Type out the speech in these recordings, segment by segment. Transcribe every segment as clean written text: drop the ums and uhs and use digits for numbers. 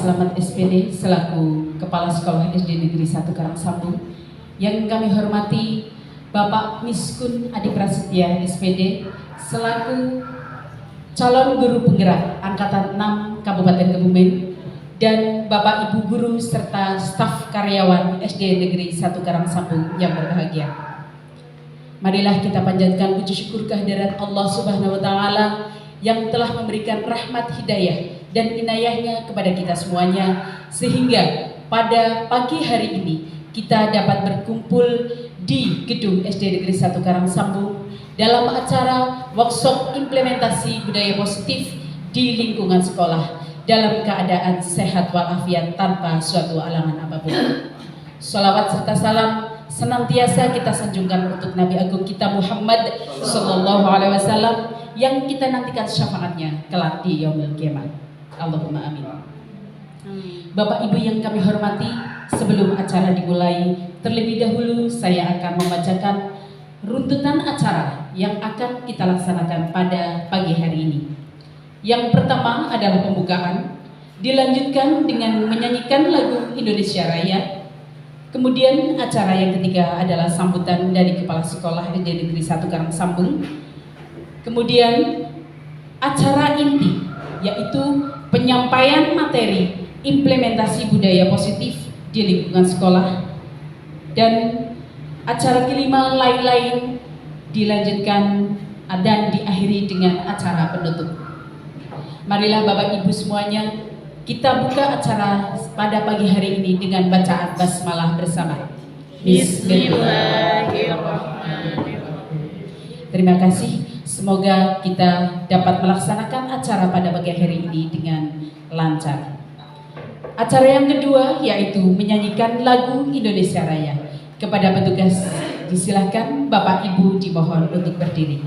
Slamet SPD selaku Kepala Sekolah SD Negeri 1 Karangsambung. Yang kami hormati Bapak Miskun Adi Prasetya SPD selaku calon guru penggerak Angkatan 6 Kabupaten Kebumen, dan Bapak Ibu guru serta staf karyawan SD Negeri 1 Karangsambung yang berbahagia. Marilah kita panjatkan puji syukur kehadirat Allah Subhanahu wa Ta'ala yang telah memberikan rahmat hidayah dan inayahnya kepada kita semuanya, sehingga pada pagi hari ini kita dapat berkumpul di gedung SD Negeri 1 Karangsambung dalam acara workshop implementasi budaya positif di lingkungan sekolah dalam keadaan sehat walafiat tanpa suatu alangan apapun. Sholawat serta salam senantiasa kita sanjungkan untuk Nabi Agung kita Muhammad Sallallahu Alaihi Wasallam yang kita nantikan syafaatnya kelak di yaumil kiamat. Allahumma amin. Bapak Ibu yang kami hormati, sebelum acara dimulai, terlebih dahulu saya akan membacakan runtutan acara yang akan kita laksanakan pada pagi hari ini. Yang pertama adalah pembukaan, dilanjutkan dengan menyanyikan lagu Indonesia Raya. Kemudian acara yang ketiga adalah sambutan dari Kepala Sekolah SD Negeri 1 Karangsambung. Kemudian acara inti, yaitu penyampaian materi implementasi budaya positif di lingkungan sekolah, dan acara kelima lain-lain dilanjutkan dan diakhiri dengan acara penutup. Marilah Bapak Ibu semuanya, kita buka acara pada pagi hari ini dengan bacaan basmalah bersama. Bismillahirrahmanirrahim. Terima kasih. Semoga kita dapat melaksanakan acara pada pagi hari ini dengan lancar. Acara yang kedua yaitu menyanyikan lagu Indonesia Raya. Kepada petugas disilahkan, Bapak Ibu dimohon untuk berdiri.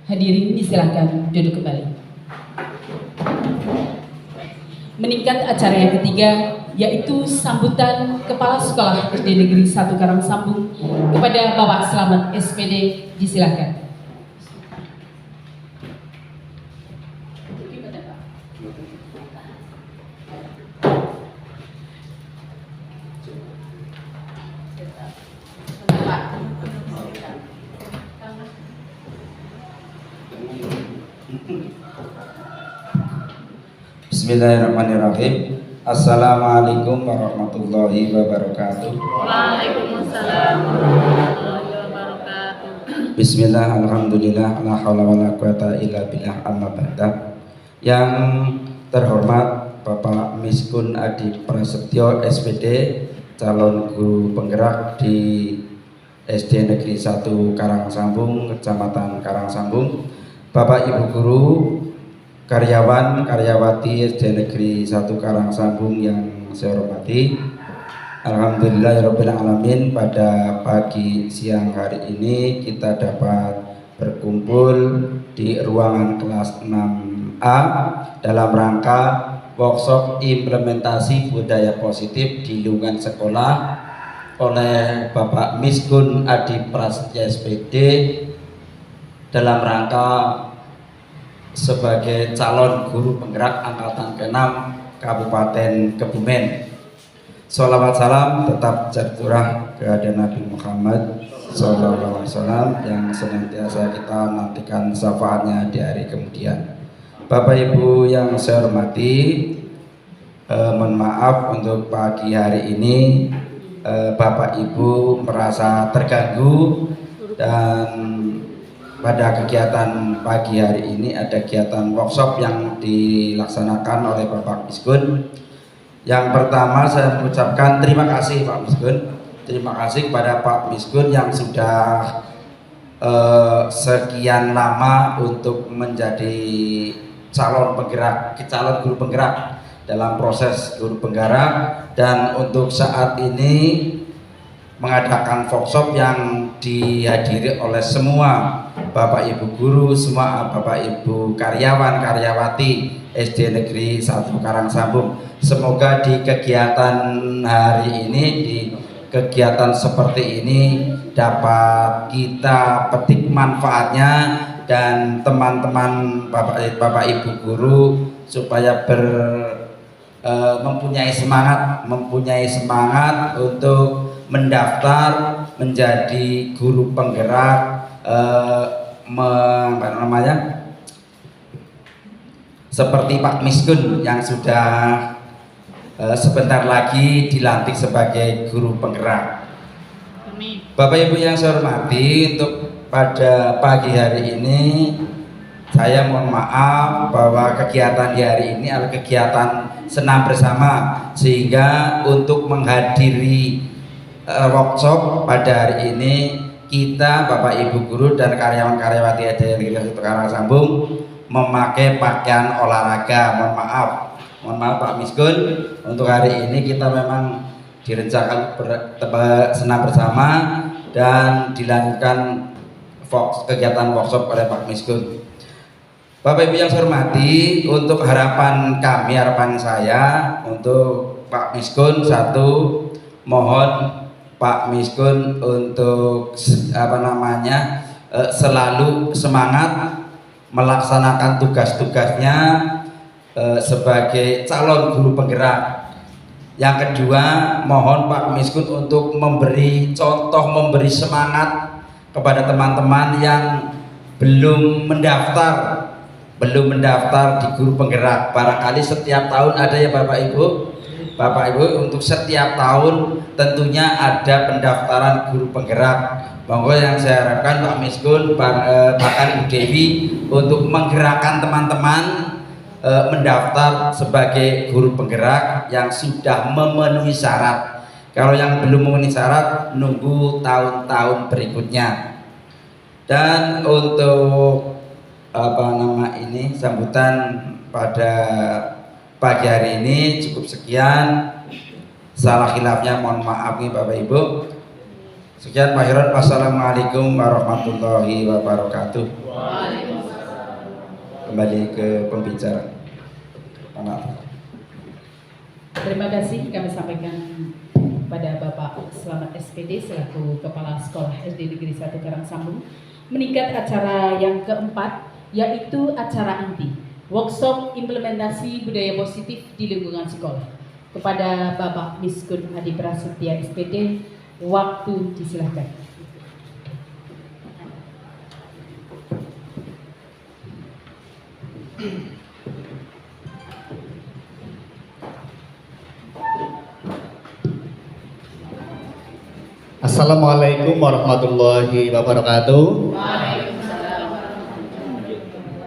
Hadirin disilakan duduk kembali. Meningkat acara yang ketiga yaitu sambutan Kepala Sekolah SD Negeri 1 Karangsambung kepada Bapak Slamet SPD, disilakan. Bismillahirrahmanirrahim. Assalamualaikum warahmatullahi wabarakatuh. Waalaikumsalam warahmatullahi wabarakatuh. Bismillah, alhamdulillah, la haula wala quwata illa billah, amma ba'da. Yang terhormat Bapak Miskun Adi Prasetyo SPD, calon guru penggerak di SD Negeri 1 Karangsambung, Kecamatan Karangsambung. Bapak Ibu guru, karyawan, karyawati SD Negeri 1 Karangsambung yang saya hormati, alhamdulillahirabbil alamin, pada pagi siang hari ini kita dapat berkumpul di ruangan kelas 6A dalam rangka workshop implementasi budaya positif di lingkungan sekolah oleh Bapak Miskun Adi Prasetyo SPD dalam rangka sebagai calon guru penggerak angkatan ke-6 Kabupaten Kebumen. Sholawat salam tetap tercurah kepada Nabi Muhammad SAW yang senantiasa kita nantikan syafaatnya di hari kemudian. Bapak Ibu yang saya hormati, mohon maaf untuk pagi hari ini Bapak Ibu merasa terganggu, dan pada kegiatan pagi hari ini ada kegiatan workshop yang dilaksanakan oleh Bapak Miskun. Yang pertama saya mengucapkan terima kasih Pak Miskun, terima kasih kepada Pak Miskun yang sudah sekian lama untuk menjadi calon guru penggerak dalam proses guru penggerak, dan untuk saat ini mengadakan workshop yang dihadiri oleh semua Bapak Ibu guru, semua Bapak Ibu karyawan, karyawati SD Negeri 1 Karangsambung. Semoga di kegiatan hari ini, di kegiatan seperti ini dapat kita petik manfaatnya, dan teman-teman Bapak Ibu guru supaya mempunyai semangat untuk mendaftar menjadi guru penggerak, seperti Pak Miskun yang sudah sebentar lagi dilantik sebagai guru penggerak. Bapak Ibu yang saya hormati, untuk pada pagi hari ini saya mohon maaf bahwa kegiatan di hari ini adalah kegiatan senam bersama, sehingga untuk menghadiri workshop pada hari ini kita Bapak Ibu guru dan karyawan-karyawati SD Negeri 1 Karangsambung memakai pakaian olahraga. Mohon maaf Pak Miskun, untuk hari ini kita memang direncanakan senam bersama dan dilanjutkan kegiatan workshop oleh Pak Miskun. Bapak Ibu yang saya hormati, untuk harapan saya untuk Pak Miskun, satu, mohon Pak Miskun untuk selalu semangat melaksanakan tugas-tugasnya sebagai calon guru penggerak. Yang kedua, mohon Pak Miskun untuk memberi contoh, memberi semangat kepada teman-teman yang belum mendaftar di guru penggerak. Barangkali setiap tahun ada ya Bapak Ibu untuk setiap tahun tentunya ada pendaftaran guru penggerak. Monggo yang saya harapkan Pak Miskun, bahkan Ibu Dewi, untuk menggerakkan teman-teman mendaftar sebagai guru penggerak yang sudah memenuhi syarat. Kalau yang belum memenuhi syarat, nunggu tahun-tahun berikutnya. Dan untuk sambutan pada pagi hari ini cukup sekian. Salah khilafnya mohon maaf nih Bapak Ibu. Sekian, wassalamualaikum warahmatullahi wabarakatuh. Kembali ke pembicara. Terima kasih kami sampaikan pada Bapak Selamat SPD selaku Kepala Sekolah SD Negeri 1 Karangsambung. Meningkat acara yang keempat, yaitu acara inti. workshop implementasi budaya positif di lingkungan sekolah. Kepada Bapak Miskun Adi Prasetya SPD, waktu disilahkan. Assalamualaikum warahmatullahi wabarakatuh.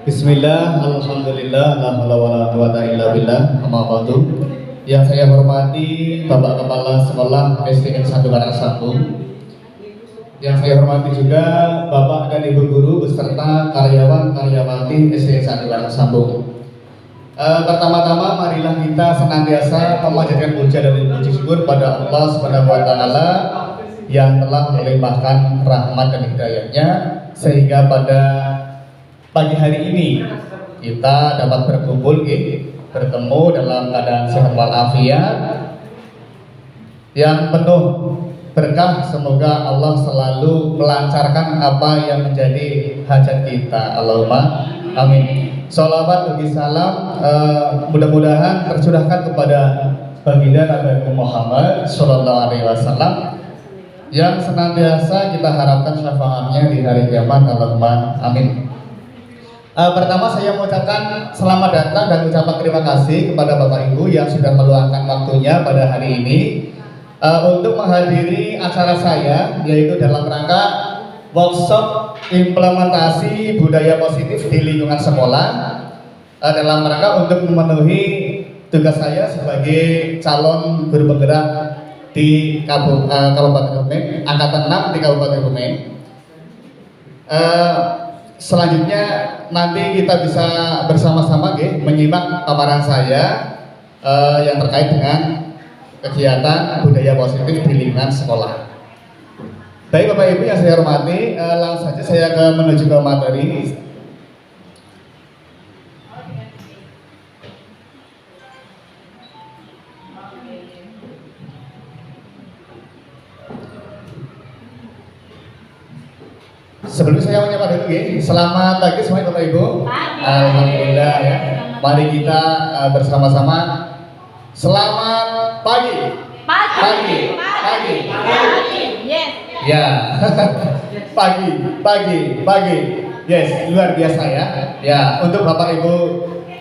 Bismillah, alhamdulillah, la haula wala quwata illa billah, amma ba'du. Yang saya hormati Bapak Kepala Sekolah SDN 1 Karangsambung. Yang saya hormati juga Bapak dan Ibu Guru beserta karyawan-karyawati SDN 1 Karangsambung. Pertama-tama marilah kita senantiasa memanjatkan puja dan puji syukur pada Allah Subhanahu wa taala yang telah melimpahkan rahmat dan hidayahnya sehingga pada pagi hari ini kita dapat berkumpul bertemu dalam keadaan sehat walafiat yang penuh berkah. Semoga Allah selalu melancarkan apa yang menjadi hajat kita. Allahumma amin. Sholawat bagi salam mudah-mudahan tercurahkan kepada baginda Nabi Muhammad Sallallahu Alaihi Wasallam yang senantiasa kita harapkan syafaatnya di hari kiamat. Allahumma amin. Pertama saya mengucapkan selamat datang dan ucapan terima kasih kepada Bapak Ibu yang sudah meluangkan waktunya pada hari ini untuk menghadiri acara saya, yaitu dalam rangka workshop implementasi budaya positif di lingkungan sekolah, dalam rangka untuk memenuhi tugas saya sebagai calon guru penggerak di Kabupaten Kebumen, angkatan 6 di Kabupaten Kebumen. Selanjutnya nanti kita bisa bersama-sama menyimak paparan saya yang terkait dengan kegiatan budaya positif di lingkungan sekolah. Baik Bapak Ibu yang saya hormati, langsung saja saya menuju ke materi. Sebelum saya menyapa dulu selamat pagi semuanya Bapak Ibu. Alhamdulillah ya. Mari kita bersama-sama selamat pagi. Pagi. Yes. Ya. pagi. Yes, luar biasa ya. Ya, untuk Bapak Ibu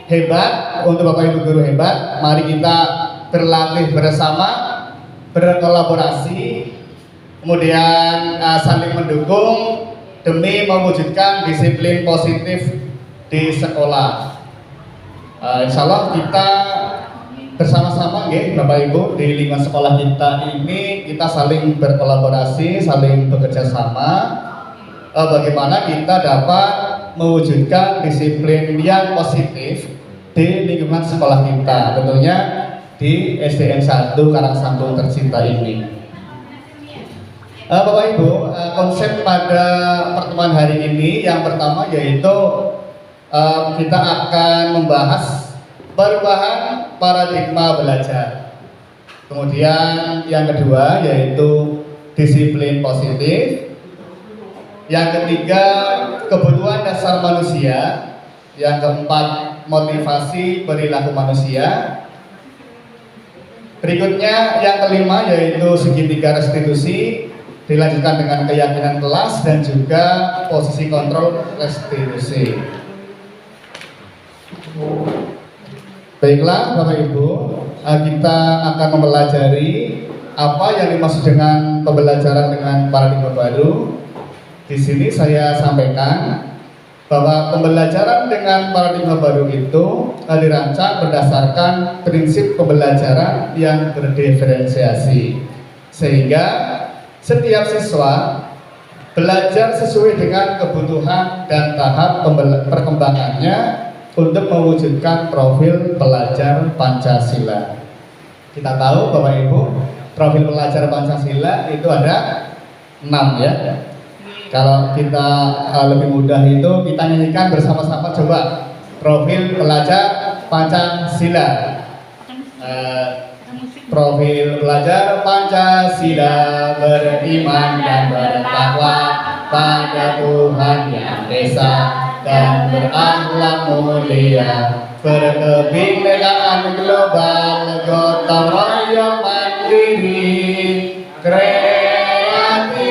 hebat, untuk Bapak Ibu guru hebat, mari kita berlatih bersama, berkolaborasi, kemudian saling mendukung demi mewujudkan disiplin positif di sekolah. Insya Allah kita bersama-sama Bapak Ibu di lingkungan sekolah kita ini kita saling berkolaborasi, saling bekerja sama bagaimana kita dapat mewujudkan disiplin yang positif di lingkungan sekolah kita, tentunya di SDN 1 Karangsambung tercinta ini. Bapak Ibu, konsep pada pertemuan hari ini yang pertama yaitu kita akan membahas perubahan paradigma belajar. Kemudian yang kedua yaitu disiplin positif. Yang ketiga kebutuhan dasar manusia. Yang keempat motivasi perilaku manusia. Berikutnya yang kelima yaitu segitiga restitusi. Dilanjutkan dengan keyakinan kelas dan juga posisi kontrol restitusi. Baiklah Bapak Ibu, kita akan mempelajari apa yang dimaksud dengan pembelajaran dengan paradigma baru. Di sini saya sampaikan bahwa pembelajaran dengan paradigma baru itu dirancang berdasarkan prinsip pembelajaran yang berdiferensiasi, sehingga setiap siswa belajar sesuai dengan kebutuhan dan tahap perkembangannya untuk mewujudkan profil pelajar Pancasila. Kita tahu Bapak Ibu, profil pelajar Pancasila itu ada 6 ya. Kalau kita lebih mudah itu kita nyanyikan bersama-sama, coba profil pelajar Pancasila. Profil pelajar Pancasila, beriman dan bertakwa pada Tuhan Yang Esa, dan berakhlak mulia, berkebinekaan global, gotong royong mandiri, kreatif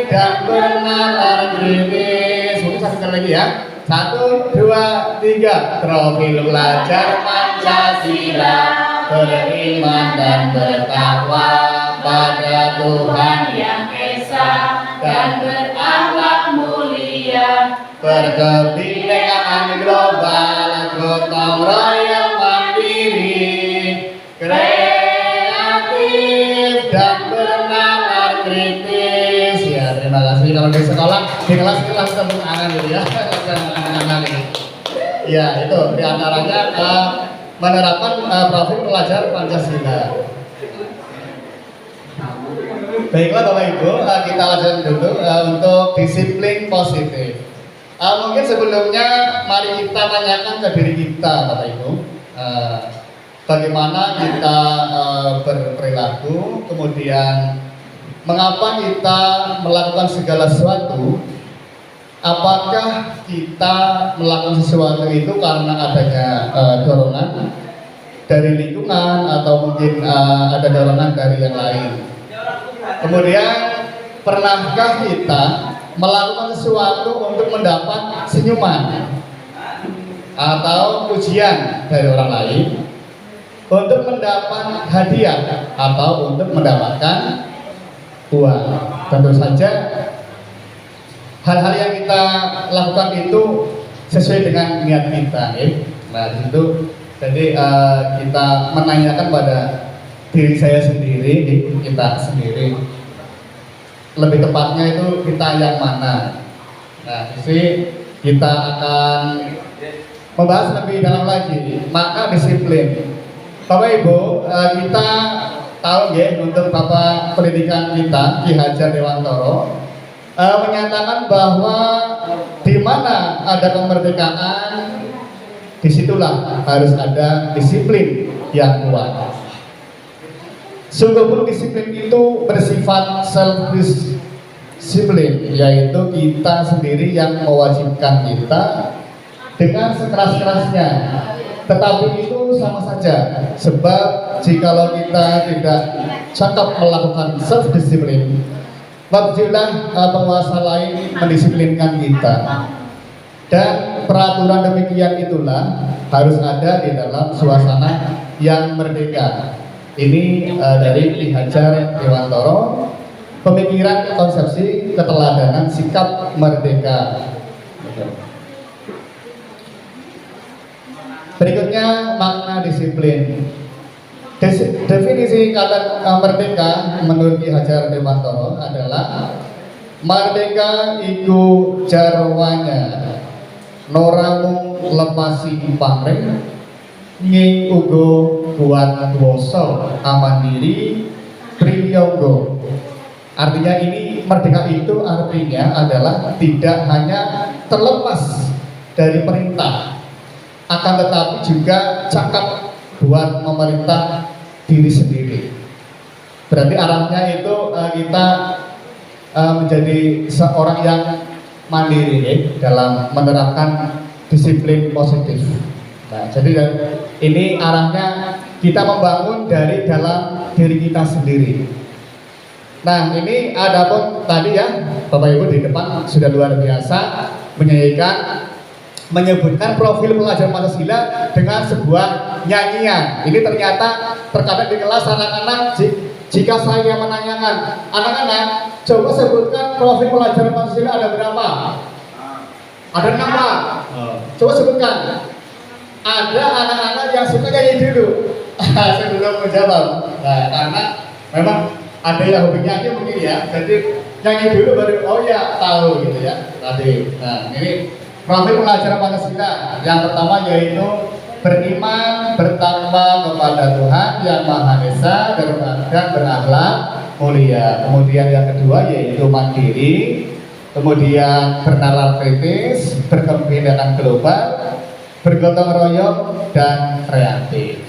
dan bernalar kritis. Mungkin satu kali lagi ya. 1, 2, 3. Profil pelajar Pancasila, beriman dan bertakwa pada Tuhan yang Esa, dan berakhlak mulia, berkebinekaan global, gotong royong mandiri, kreatif dan bernalar kritis. Ya, terima kasih. Kalau di sekolah, di kelas kita langsung tepuk tangan gitu ya. Tangan ini. Ya, itu diantaranya menerapkan profil pelajar Pancasila. Baiklah Bapak Ibu, kita lanjutkan dulu untuk disiplin positif. Mungkin sebelumnya mari kita tanyakan ke diri kita Bapak Ibu, bagaimana kita berperilaku, kemudian mengapa kita melakukan segala sesuatu. Apakah kita melakukan sesuatu itu karena adanya dorongan dari lingkungan atau mungkin ada dorongan dari yang lain? Kemudian pernahkah kita melakukan sesuatu untuk mendapat senyuman atau pujian dari orang lain, untuk mendapat hadiah atau untuk mendapatkan uang? Tentu saja hal-hal yang kita lakukan itu sesuai dengan niat kita, Nah, itu jadi kita menanyakan pada diri saya sendiri, kita sendiri. Lebih tepatnya itu kita yang mana. Nah, jadi kita akan membahas lebih dalam lagi makna disiplin. Bapak Ibu, kita tahu ya, untuk Bapak Pendidikan kita Ki Hajar Dewantoro menyatakan bahwa di mana ada kemerdekaan, disitulah harus ada disiplin yang kuat. Sungguh pun disiplin itu bersifat self-disiplin, yaitu kita sendiri yang mewajibkan kita dengan sekeras-kerasnya. Tetapi itu sama saja, sebab jikalau kita tidak cakap melakukan self-disiplin, wajiblah penguasa lain mendisiplinkan kita. Dan peraturan demikian itulah harus ada di dalam suasana yang merdeka. Ini dari Ki Hajar Dewantoro, pemikiran konsepsi keteladanan sikap merdeka. Berikutnya makna disiplin. Definisi kata merdeka menurut Ki Hajar Dewantoro adalah merdeka iku jarwanya noramu lepasi pamrih nging ugo kuat kuoso amandiri priyonggo. Artinya ini merdeka itu artinya adalah tidak hanya terlepas dari perintah, akan tetapi juga cakap buat memerintah diri sendiri. Berarti arahnya itu kita menjadi seorang yang mandiri dalam menerapkan disiplin positif. Nah, jadi ini arahnya kita membangun dari dalam diri kita sendiri. Nah, ini adapun tadi ya, Bapak Ibu di depan sudah luar biasa menyebutkan profil pelajar Pancasila dengan sebuah nyanyian. Ini ternyata terkadang di kelas anak-anak, jika saya menanyakan anak-anak, coba sebutkan profil pelajar Pancasila ada berapa? Ada 6 Pak. Coba sebutkan. Ada anak-anak yang suka nyanyi dulu sebelum menjawab. Nah, karena memang ada yang hobi nyanyi mungkin ya, jadi nyanyi dulu baru oh ya tahu gitu ya tadi. Nah, ini profil pelajar Pancasila yang pertama yaitu beriman, bertakwa kepada Tuhan yang Maha Esa dan berakhlak mulia. Kemudian yang kedua yaitu mandiri, kemudian bernalar kritis, berkebinekaan global, bergotong royong dan kreatif.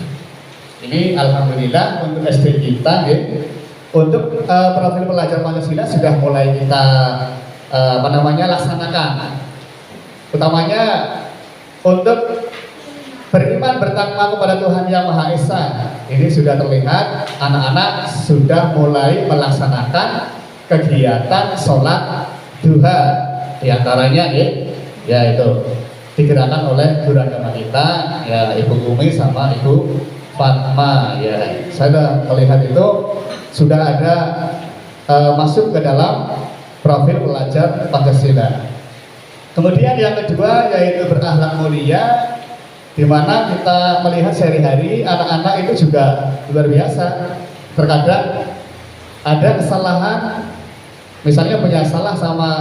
Ini alhamdulillah untuk SD kita ya. Untuk profil pelajar Pancasila sudah mulai kita laksanakan. utamanya untuk beriman bertakwa kepada Tuhan Yang Maha Esa. Ini sudah terlihat anak-anak sudah mulai melaksanakan kegiatan sholat duha, diantaranya ya itu digerakkan oleh guru agama kita, ya Ibu Umi sama Ibu Fatma. Ya, saya sudah melihat itu sudah ada masuk ke dalam profil pelajar Pancasila. Kemudian yang kedua yaitu berakhlak mulia, di mana kita melihat sehari-hari anak-anak itu juga luar biasa. Terkadang ada kesalahan, misalnya punya salah sama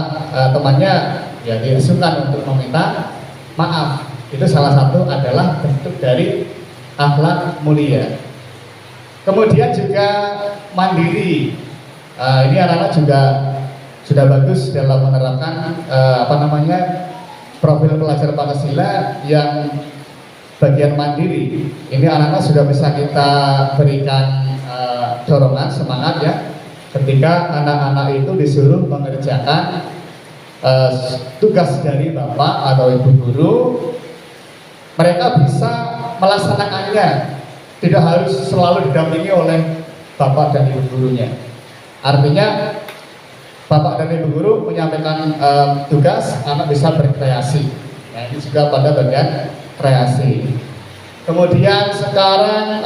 temannya, ya diasuhkan untuk meminta maaf. Itu salah satu adalah bentuk dari akhlak mulia. Kemudian juga mandiri. Ini anak-anak juga sudah bagus dalam menerapkan profil pelajar Pancasila yang bagian mandiri. Ini anak-anak sudah bisa kita berikan dorongan, semangat ya. Ketika anak-anak itu disuruh mengerjakan tugas dari bapak atau ibu guru, mereka bisa melaksanakannya, tidak harus selalu didampingi oleh bapak dan ibu gurunya. Artinya bapak dan ibu guru menyampaikan tugas, anak bisa berkreasi. Nah, ini juga pada bagian kreasi. Kemudian sekarang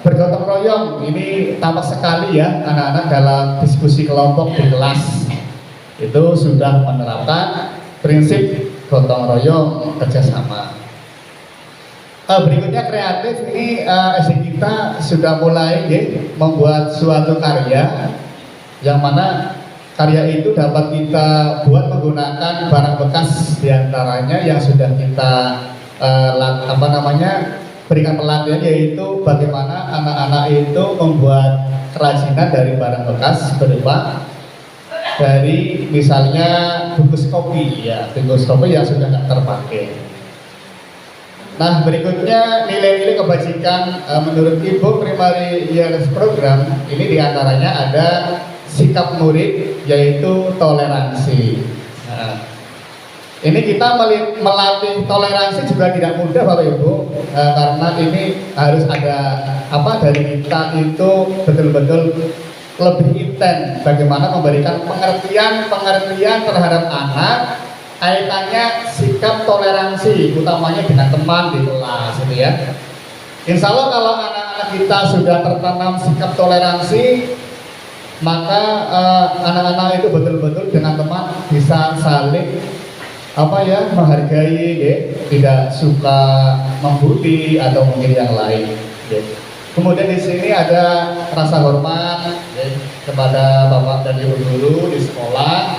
bergotong royong, ini tampak sekali ya anak-anak dalam diskusi kelompok di kelas itu sudah menerapkan prinsip gotong royong, kerjasama. Berikutnya kreatif, ini SD kita sudah mulai membuat suatu karya yang mana karya itu dapat kita buat menggunakan barang bekas, diantaranya yang sudah kita berikan pelatihan, yaitu bagaimana anak-anak itu membuat kerajinan dari barang bekas berupa dari misalnya bungkus kopi, ya bungkus kopi yang sudah tidak terpakai. Nah, berikutnya nilai-nilai kebajikan menurut Ibu Primary Years Program, ini diantaranya ada sikap murid, yaitu toleransi. Nah, ini kita melatih toleransi juga tidak mudah Bapak Ibu, karena ini harus ada dari kita itu betul-betul lebih intens bagaimana memberikan pengertian terhadap anak, kaitannya sikap toleransi, utamanya dengan teman di kelas, gitu ya. Insya Allah kalau anak-anak kita sudah tertanam sikap toleransi, maka anak-anak itu betul-betul dengan teman bisa saling menghargai, ya, tidak suka membuli atau mungkin yang lain. Ya. Kemudian di sini ada rasa hormat kepada bapak dan ibu guru di sekolah.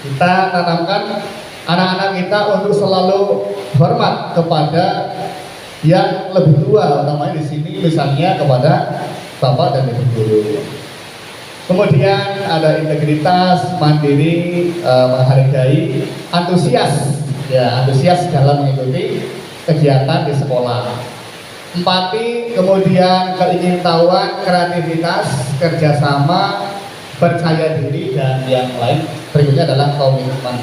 Kita tanamkan anak-anak kita untuk selalu hormat kepada yang lebih tua, utamanya di sini misalnya kepada bapak dan ibu guru. Kemudian ada integritas, mandiri, menghargai, antusias dalam mengikuti kegiatan di sekolah. Empati, kemudian keingintahuan, kreativitas, kerjasama, percaya diri, dan yang lain. Berikutnya adalah komitmen.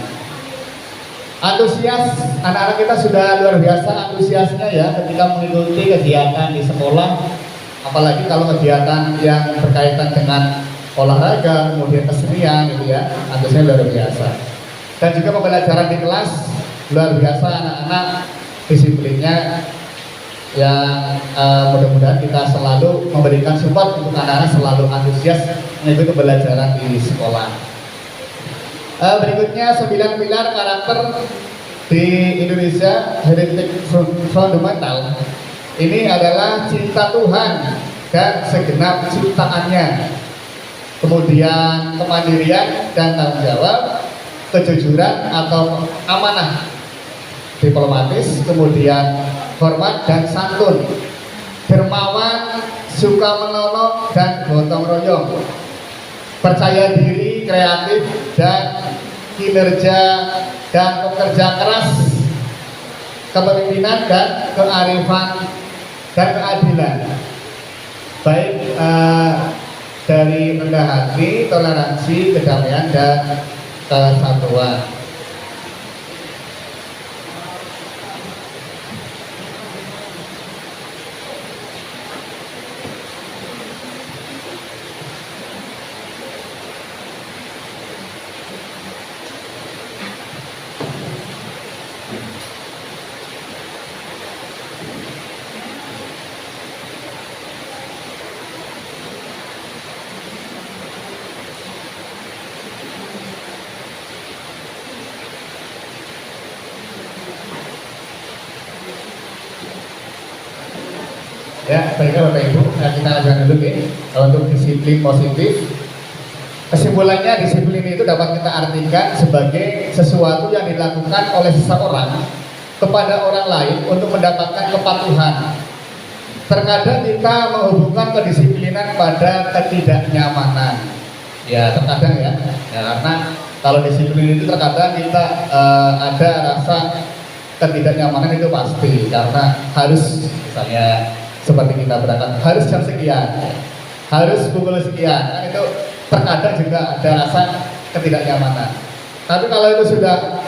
Antusias, anak-anak kita sudah luar biasa antusiasnya ya ketika mengikuti kegiatan di sekolah, apalagi kalau kegiatan yang berkaitan dengan olahraga, kemudian kesenian, gitu ya, antusiasnya luar biasa. Dan juga pembelajaran di kelas luar biasa, anak-anak disiplinnya. Yang mudah-mudahan kita selalu memberikan support untuk anak-anak selalu antusias mengikuti pembelajaran di sekolah. Berikutnya 9 pilar karakter di Indonesia Heritage Fundamental. Ini adalah cinta Tuhan dan segenap ciptaannya, kemudian kemandirian dan tanggung jawab, kejujuran atau amanah, diplomatis, kemudian hormat dan santun, dermawan, suka menolong dan gotong royong, percaya diri, kreatif, dan kinerja dan pekerja keras, kepemimpinan dan kearifan dan keadilan, baik dari rendah hati, toleransi, kedamaian, dan kesatuan. Ya, baiklah Bapak Ibu, nah kita ajukan dulu nih untuk disiplin positif. Kesimpulannya, disiplin itu dapat kita artikan sebagai sesuatu yang dilakukan oleh seseorang kepada orang lain untuk mendapatkan kepatuhan. Terkadang kita menghubungkan kedisiplinan pada ketidaknyamanan. Ya, terkadang ya karena kalau disiplin itu terkadang kita ada rasa ketidaknyamanan itu pasti, karena harus misalnya seperti kita berangkat harus jam sekian, harus pukul sekian, kan itu terkadang juga ada rasa ketidaknyamanan. Tapi kalau itu sudah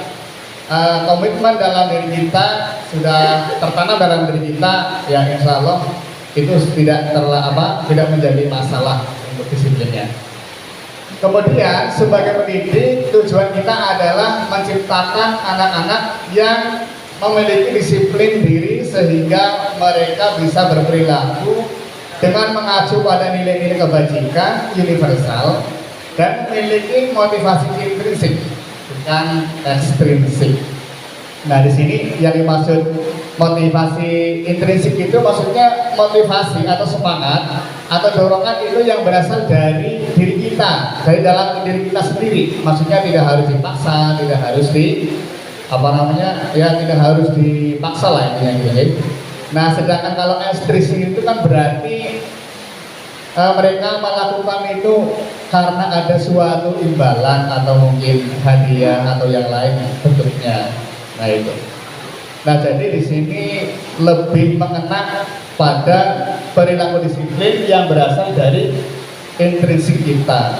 komitmen dalam diri kita, sudah tertanam dalam diri kita, ya insya Allah itu tidak tidak menjadi masalah untuk disiplinnya. Kemudian sebagai pendidik, tujuan kita adalah menciptakan anak-anak yang memiliki disiplin diri sehingga mereka bisa berperilaku dengan mengacu pada nilai-nilai kebajikan universal dan memiliki motivasi intrinsik bukan ekstrinsik. Nah, di sini yang dimaksud motivasi intrinsik itu maksudnya motivasi atau semangat atau dorongan itu yang berasal dari diri kita, dari dalam diri kita sendiri. Maksudnya tidak harus dipaksa, tidak harus tidak harus dipaksa lah intinya gitu. Nah, sedangkan kalau ekstrinsik itu kan berarti mereka melakukan itu karena ada suatu imbalan atau mungkin hadiah atau yang lain bentuknya. Nah itu. Nah, jadi di sini lebih mengena pada perilaku disiplin yang berasal dari intrinsik kita.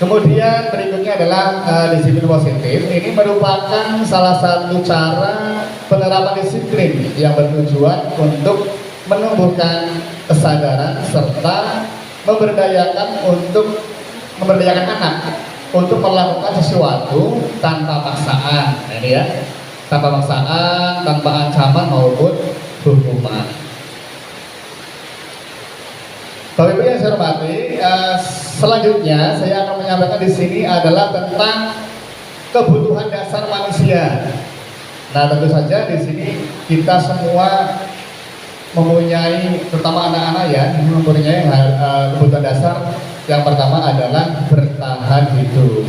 Kemudian berikutnya adalah disiplin positif. Ini merupakan salah satu cara penerapan disiplin yang bertujuan untuk menumbuhkan kesadaran serta memberdayakan anak untuk melakukan sesuatu tanpa paksaan. Nah, ini ya, tanpa paksaan, tanpa ancaman maupun hukuman. Bapak Ibu yang saya hormati, selanjutnya saya akan menyampaikan di sini adalah tentang kebutuhan dasar manusia. Nah, tentu saja di sini kita semua mempunyai, terutama anak-anak ya, mempunyai kebutuhan dasar. Yang pertama adalah bertahan hidup.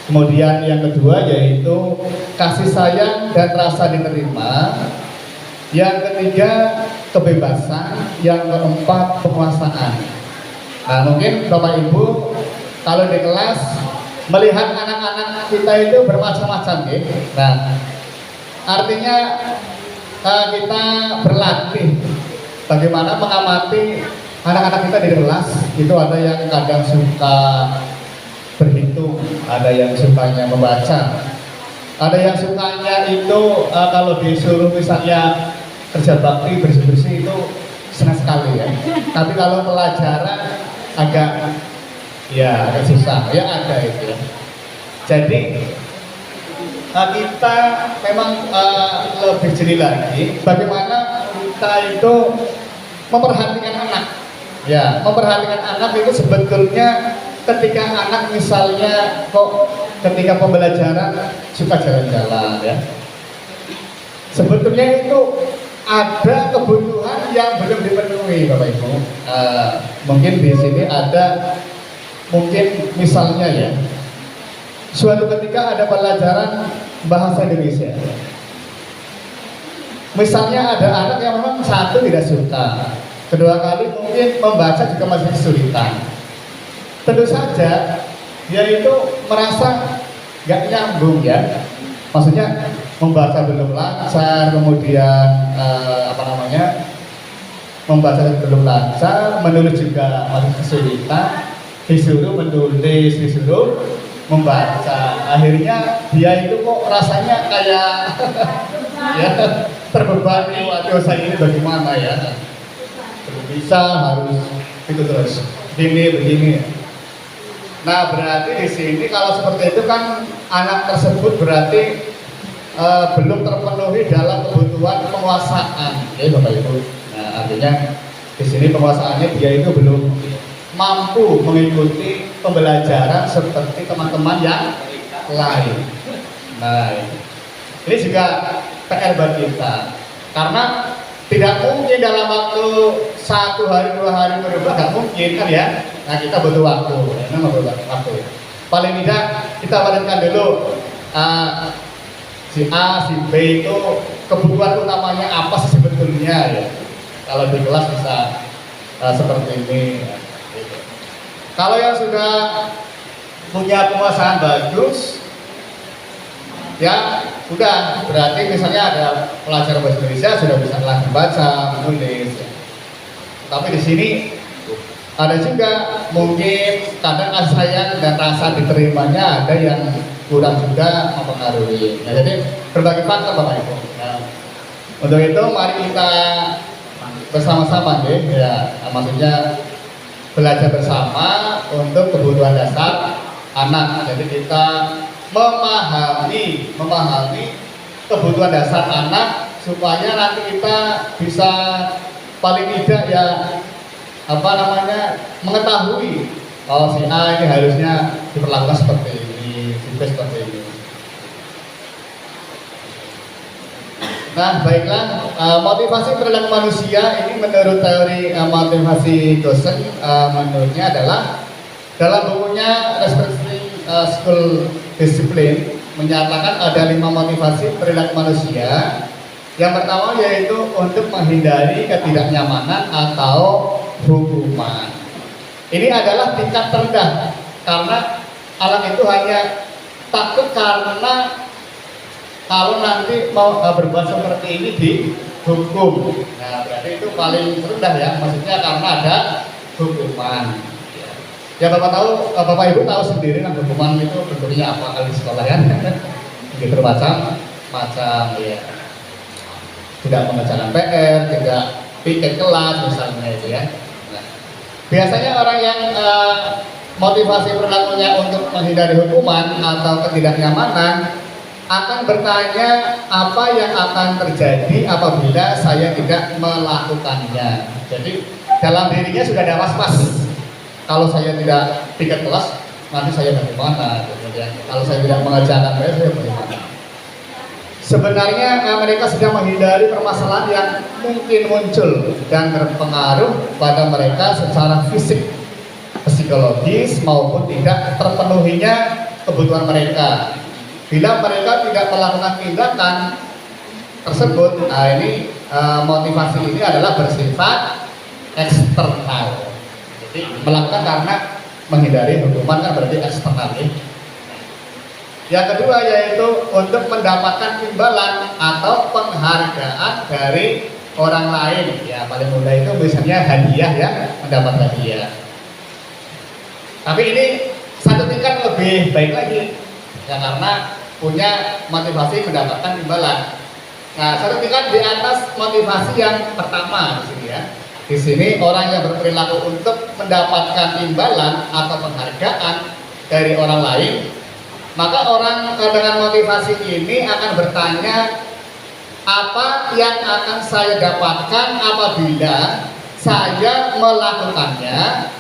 Kemudian yang kedua yaitu kasih sayang dan rasa diterima. Yang ketiga kebebasan, yang keempat penguasaan. Nah, mungkin Bapak Ibu kalau di kelas melihat anak-anak kita itu bermacam-macam ya. Nah, artinya kita berlatih bagaimana mengamati anak-anak kita di kelas. Itu ada yang kadang suka berhitung, ada yang sukanya membaca, ada yang sukanya itu kalau disuruh misalnya kerja bakti bersih-bersih itu senang sekali ya. Tapi kalau pelajaran agak susah ya, ada itu ya. Jadi kita memang lebih jeli lagi bagaimana kita itu memperhatikan anak. Ya, memperhatikan anak itu sebetulnya ketika anak misalnya ketika pembelajaran suka jalan-jalan ya. Sebetulnya itu ada kebutuhan yang belum dipenuhi Bapak Ibu. Mungkin di sini ada, mungkin misalnya ya, suatu ketika ada pelajaran bahasa Indonesia. Misalnya ada anak yang memang satu tidak suka, kedua kali mungkin membaca juga masih kesulitan. Tentu saja dia itu merasa nggak nyambung ya. Maksudnya membaca belum lancar, kemudian membaca belum lancar, menulis juga masih kesulitan, disuruh menulis, disuruh membaca, akhirnya dia itu kok rasanya kayak ya terbebani. Waduh, saya ini bagaimana ya, belum bisa, harus itu terus begini. Nah, berarti di sini kalau seperti itu kan anak tersebut berarti belum terpenuhi dalam kebutuhan penguasaan, ya Bapak Ibu. Nah, artinya di sini penguasaannya dia itu belum mampu mengikuti pembelajaran seperti teman-teman yang lain. Nah, ini juga PR buat kita, karena Tidak mungkin dalam waktu 1 hari 2 hari berubah, nggak mungkin kan ya. Nah kita butuh waktu, memang butuh waktu. Paling tidak kita bandingkan dulu si A, si B itu kebutuhan utamanya apa sih sebetulnya ya. Kalau di kelas bisa seperti ini. Gitu. Kalau yang sudah punya penguasaan bagus, ya udah berarti misalnya ada pelajar bahasa Indonesia sudah bisa langsung baca, menulis. Ya. Tapi di sini ada juga mungkin kadang kasih sayang dan rasa diterimanya ada yang kurang juga mempengaruhi. Nah, jadi berbagi fakta Bapak Ibu. Nah, untuk itu mari kita bersama-sama ya, maksudnya belajar bersama untuk kebutuhan dasar anak. Jadi kita memahami kebutuhan dasar anak supaya nanti kita bisa paling tidak ya mengetahui kalau si A ini harusnya diperlakukan seperti ini, si B seperti ini. Nah, baiklah, motivasi perilaku manusia ini menurut teori motivasi dosen menurutnya adalah dalam bukunya Restricting School Discipline menyatakan ada 5 motivasi perilaku manusia. Yang pertama yaitu untuk menghindari ketidaknyamanan atau hukuman. Ini adalah tingkat terendah karena anak itu hanya takut karena kalau nanti mau berbuat seperti ini dihukum. Nah, berarti itu paling rendah ya, maksudnya karena ada hukuman. Ya Bapak Ibu tahu sendiri kan hukuman itu bentuknya apa kalau di sekolah ya. Gitu macam ya. Tidak mengerjakan PR, tidak piket kelas misalnya itu ya. Nah, biasanya orang yang motivasi perilakunya untuk menghindari hukuman atau ketidaknyamanan akan bertanya apa yang akan terjadi apabila saya tidak melakukannya. Jadi dalam dirinya sudah ada was-was. Kalau saya tidak piket kelas, nanti saya bagaimana? Kemudian kalau saya tidak mengerjakan PR, saya bagaimana? Sebenarnya mereka sedang menghindari permasalahan yang mungkin muncul dan berpengaruh pada mereka secara fisik, psikologis maupun tidak terpenuhinya kebutuhan mereka. Bila mereka tidak melakukan tindakan tersebut, nah ini motivasi ini adalah bersifat eksternal. Jadi melakukan karena menghindari hukuman kan berarti eksternal ya. Yang kedua yaitu untuk mendapatkan imbalan atau penghargaan dari orang lain. Ya paling mudah itu misalnya hadiah ya, mendapat hadiah. Tapi ini satu tingkat lebih baik lagi ya karena punya motivasi mendapatkan imbalan. Nah satu tingkat di atas motivasi yang pertama di sini ya. Di sini orang yang berperilaku untuk mendapatkan imbalan atau penghargaan dari orang lain. Maka orang dengan motivasi ini akan bertanya apa yang akan saya dapatkan apabila saya melakukannya.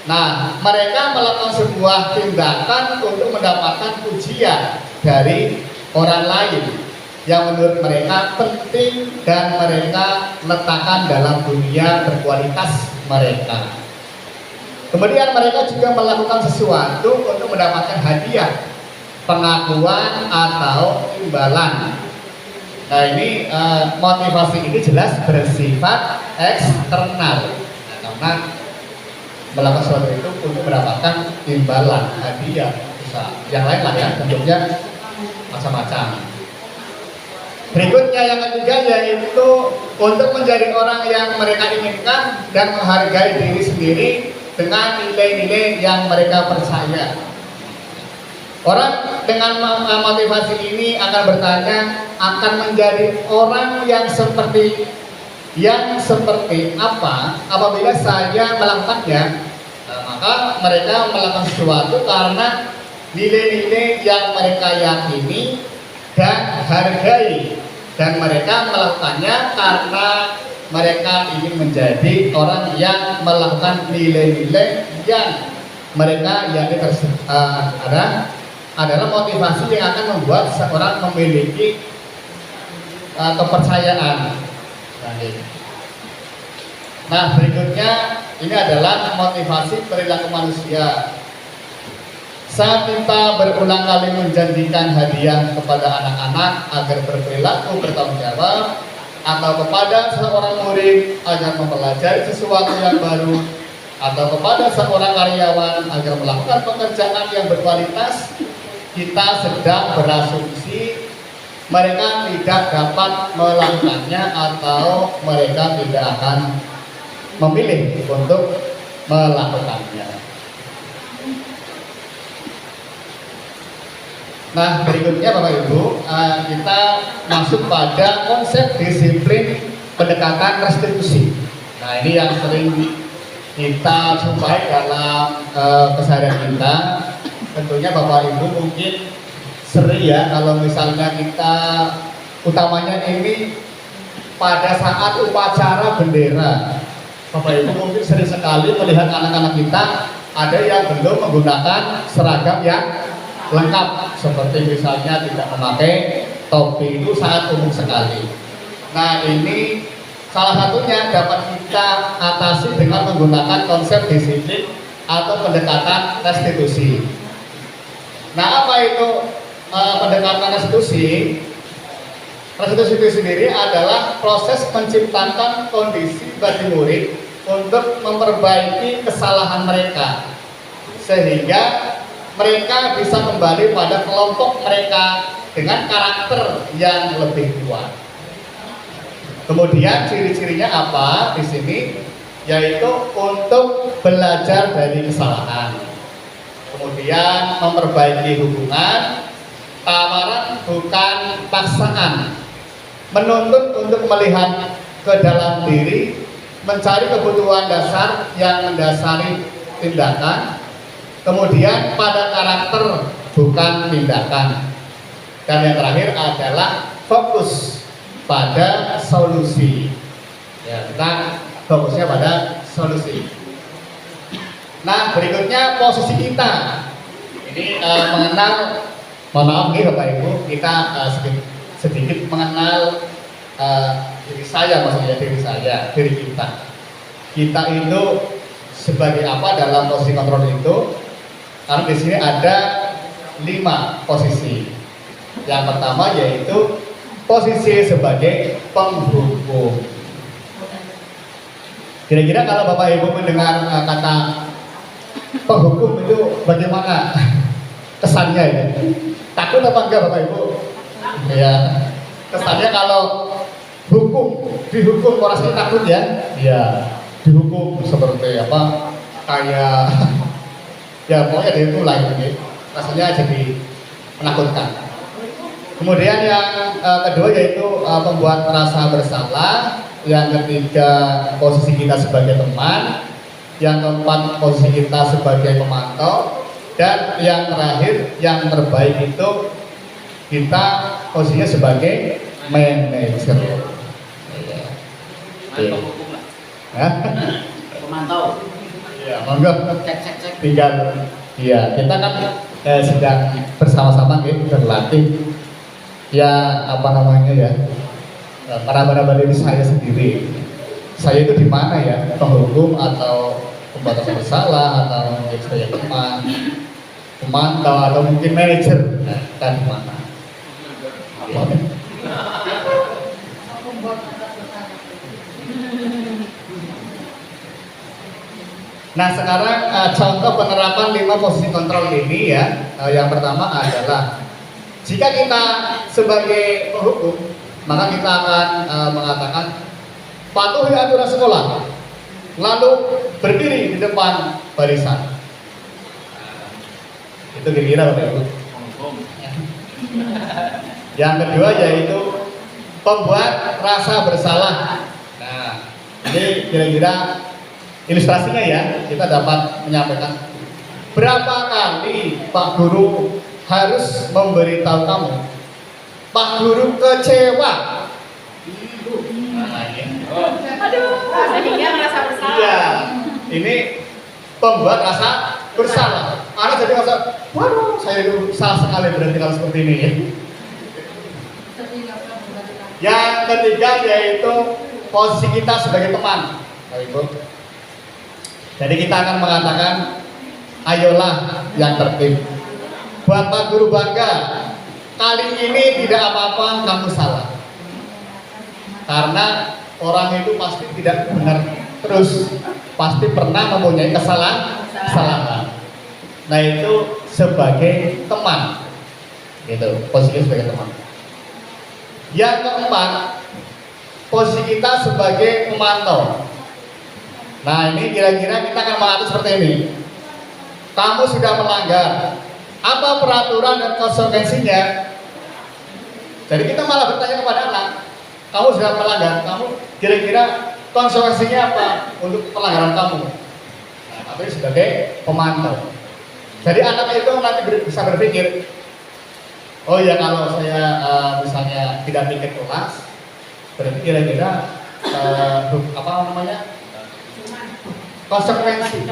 Nah, mereka melakukan sebuah tindakan untuk mendapatkan pujian dari orang lain yang menurut mereka penting dan mereka letakkan dalam dunia berkualitas mereka. Kemudian mereka juga melakukan sesuatu untuk mendapatkan hadiah, pengakuan atau imbalan. Nah ini motivasi ini jelas bersifat eksternal. Nah, karena melakukan sesuatu itu untuk mendapatkan imbalan, hadiah, bisa yang lain lah ya, bentuknya macam-macam. Berikutnya yang ketiga yaitu untuk menjadi orang yang mereka inginkan dan menghargai diri sendiri dengan nilai-nilai yang mereka percaya. Orang dengan motivasi ini akan bertanya akan menjadi orang yang seperti apa apabila saya melakukannya. Nah, maka mereka melakukan sesuatu karena nilai-nilai yang mereka yakini dan hargai, dan mereka melakukannya karena mereka ingin menjadi orang yang melakukan nilai-nilai yang mereka yakini adalah motivasi yang akan membuat seorang memiliki kepercayaan. Nah, berikutnya ini adalah motivasi perilaku manusia. Saat kita berulang kali menjanjikan hadiah kepada anak-anak agar berperilaku bertanggung jawab, atau kepada seorang murid agar mempelajari sesuatu yang baru, atau kepada seorang karyawan agar melakukan pekerjaan yang berkualitas, kita sedang berasumsi mereka tidak dapat melakukannya atau mereka tidak akan memilih untuk melakukannya. Nah, berikutnya Bapak Ibu, kita masuk pada konsep disiplin pendekatan restitusi. Nah, ini yang sering kita jumpai dalam keseharian kita. Tentunya Bapak Ibu mungkin sering ya kalau misalnya kita, utamanya ini pada saat upacara bendera, Bapak Ibu mungkin sering sekali melihat anak-anak kita ada yang belum menggunakan seragam yang lengkap, seperti misalnya tidak memakai topi, itu sangat umum sekali. Nah, ini salah satunya dapat kita atasi dengan menggunakan konsep disiplin atau pendekatan restitusi. Nah, apa itu pendekatan restitusi? Restitusi itu sendiri adalah proses menciptakan kondisi bagi murid untuk memperbaiki kesalahan mereka, sehingga mereka bisa kembali pada kelompok mereka dengan karakter yang lebih kuat. Kemudian ciri-cirinya apa di sini? Yaitu untuk belajar dari kesalahan, kemudian memperbaiki hubungan, tawaran bukan paksaan, menuntut untuk melihat ke dalam diri, mencari kebutuhan dasar yang mendasari tindakan, kemudian pada karakter bukan tindakan, dan yang terakhir adalah fokus pada solusi. Ya, kita fokusnya pada solusi. Nah, berikutnya posisi kita. Ini mengenal, mohon maaf nih Bapak Ibu, kita sedikit mengenal diri saya, maksudnya diri kita. Kita itu sebagai apa dalam posisi kontrol itu? Karena di sini ada 5 posisi. Yang pertama yaitu posisi sebagai penghukum. Kira-kira kalau Bapak Ibu mendengar kata penghukum itu bagaimana kesannya ya? Takut apa enggak Bapak Ibu? Ya, kesannya kalau dihukum orang sih takut ya? Ya, dihukum seperti apa? Kayak ya pokoknya dia itu lain gitu. Rasanya jadi menakutkan. Kemudian yang kedua yaitu membuat rasa bersalah. Yang ketiga posisi kita sebagai teman. Yang keempat posisi kita sebagai pemantau. Dan yang terakhir yang terbaik itu kita posisinya sebagai manajer. Pemantau. Ya, monggo. Cek. Tinggal, ya kita kan sedang bersama-sama gitu berlatih. Ya apa namanya ya? Para diri saya sendiri. Saya itu di mana ya? Penghukum atau pembatas bersalah atau mungkin saya teman, pemantau atau mungkin manajer. Nah, kita di mana? Nah, sekarang contoh penerapan 5 posisi kontrol ini ya. Yang pertama adalah jika kita sebagai penghukum, maka kita akan mengatakan patuhi aturan sekolah, lalu berdiri di depan barisan. Itu kira-kira Bapak Ibu. Yang kedua yaitu pembuat rasa bersalah. Nah, ini kira-kira ilustrasinya ya, kita dapat menyampaikan berapa kali Pak Guru harus memberitahu kamu, Pak Guru kecewa. Sehingga merasa bersalah. Iya, ini pembuat rasa bersalah. Anak jadi merasa, waduh, saya itu salah sekali berarti kalau seperti ini. Yang ketiga yaitu posisi kita sebagai teman, Bapak Ibu. Jadi kita akan mengatakan, ayolah yang tertib. Bapak guru bangga, kali ini tidak apa-apa kamu salah. Karena orang itu pasti tidak benar terus, pasti pernah mempunyai kesalahan. Nah itu sebagai teman, gitu, posisi sebagai teman. Yang keempat, posisi kita sebagai pemantau. Nah ini kira-kira kita akan mengatur seperti ini. Kamu sudah melanggar, apa peraturan dan konsekuensinya? Jadi kita malah bertanya kepada anak, kamu sudah melanggar, kamu kira-kira konsekuensinya apa untuk pelanggaran kamu? Nah, tapi sebagai pemantau. Jadi anak itu nanti bisa berpikir, oh ya kalau saya misalnya tidak pikir kelas, berarti kira-kira apa namanya? Konsekuensi,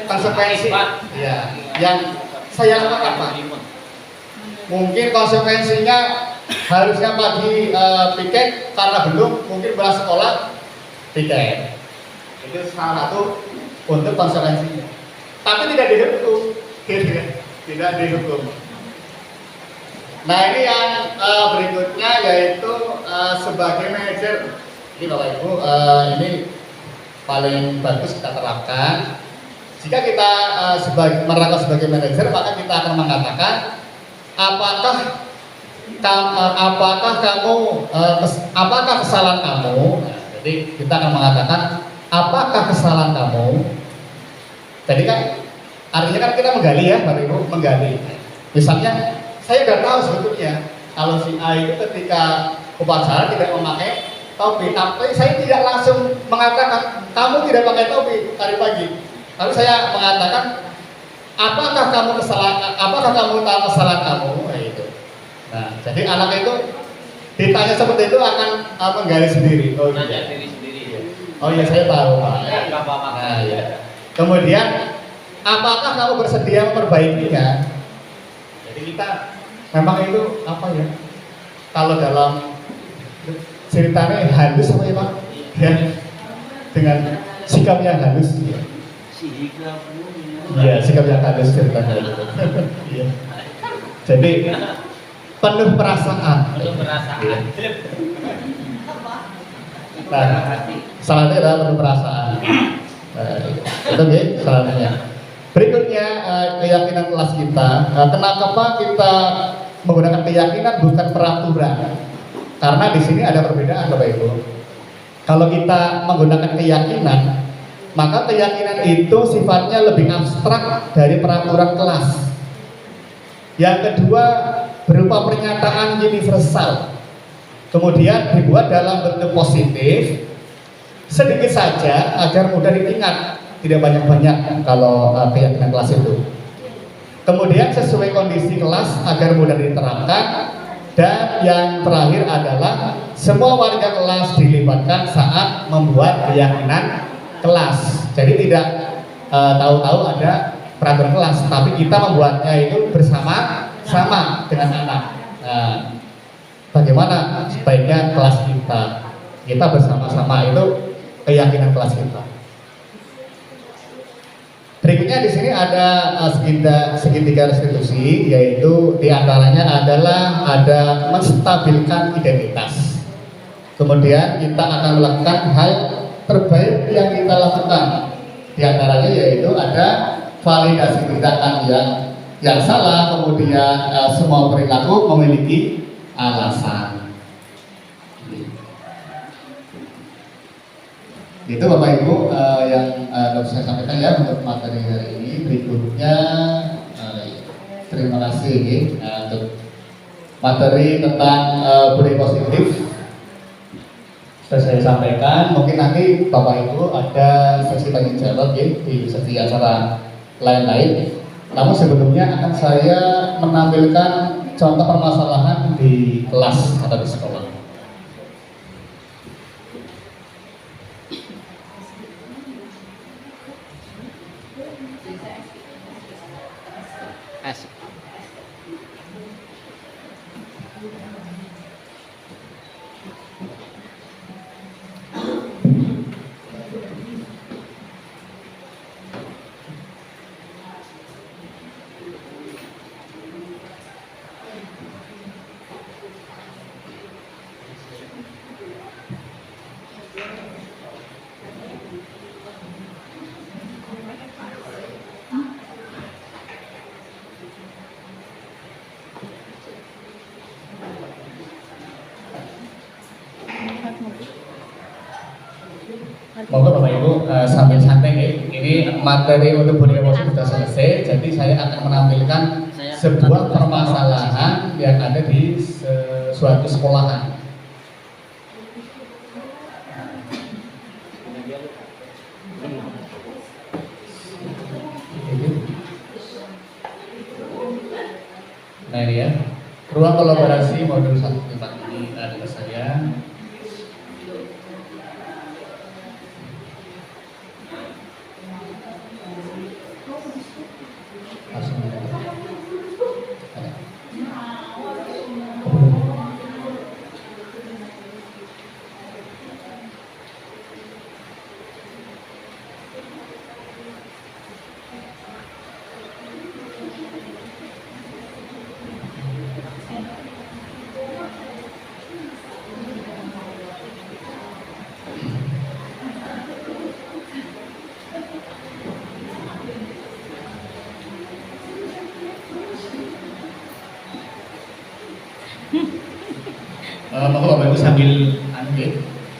konsekuensi, ya, yang saya lakukan apa? Mungkin konsekuensinya harusnya pagi piket karena belum mungkin pulang sekolah piket. Itu salah satu untuk konsekuensinya. Tapi tidak dihukum, tidak dihukum. Nah ini yang berikutnya yaitu sebagai manajer. Ini Bapak Ibu, ini paling bagus kita terapkan. Jika kita merangkap sebagai manajer, maka kita akan mengatakan apakah kesalahan kamu. Nah, jadi kita akan mengatakan apakah kesalahan kamu. Jadi kan artinya kan kita menggali ya Bapak Ibu, menggali. Misalnya saya sudah tahu sebetulnya kalau si A itu ketika upacara tidak memakai topi, tapi saya tidak langsung mengatakan kamu tidak pakai topi tadi pagi. Lalu saya mengatakan apakah kamu tahu kesalahan kamu? Nah, itu. Nah, jadi anak itu ditanya seperti itu akan menggali sendiri. Oh iya. Oh iya saya tahu Pak. Nah, ya. Kemudian apakah kamu bersedia memperbaikinya? Jadi kita memang itu apa ya? Kalau dalam ceritanya halus apa ya Pak? Ya, dengan sikap yang halus. Ya. Iya, sikap yang halus ceritanya itu. Iya. Jadi penuh perasaan. Ya. Nah, salahnya adalah penuh perasaan. Nah, itu ya, salahnya. Berikutnya keyakinan kelas kita. Kenapa kita menggunakan keyakinan bukan peraturan? Karena di sini ada perbedaan Bapak Ibu. Kalau kita menggunakan keyakinan, maka keyakinan itu sifatnya lebih abstrak dari peraturan kelas. Yang kedua berupa pernyataan universal, kemudian dibuat dalam bentuk positif, sedikit saja agar mudah diingat, tidak banyak-banyak kalau keyakinan kelas itu. Kemudian sesuai kondisi kelas agar mudah diterapkan. Dan yang terakhir adalah semua warga kelas dilibatkan saat membuat keyakinan kelas. Jadi tidak tahu-tahu ada peraturan kelas, tapi kita membuatnya itu bersama-sama dengan anak. Nah, bagaimana sebaiknya kelas kita bersama-sama itu keyakinan kelas kita. Berikutnya di sini ada segitiga restitusi, yaitu diantaranya adalah ada menstabilkan identitas. Kemudian kita akan melakukan hal terbaik yang kita lakukan. Diantaranya yaitu ada validasi tindakan yang salah, kemudian semua perilaku memiliki alasan. Itu Bapak Ibu yang dapat saya sampaikan ya untuk materi hari ini. Berikutnya terima kasih untuk materi tentang budaya positif sudah saya sampaikan. Mungkin nanti Bapak Ibu ada sesi tanya jawab ya di sesi acara lain-lain. Namun sebelumnya akan saya menampilkan contoh permasalahan di kelas atau di sekolah. Monggo Bapak Ibu sambil santai ya. Ini materi untuk budaya emosi sudah selesai, jadi saya akan menampilkan sebuah permasalahan yang ada di suatu sekolahan. Nah ini ya, ruang kolaborasi modul 1 ini adalah saya. Bapak Ibu sambil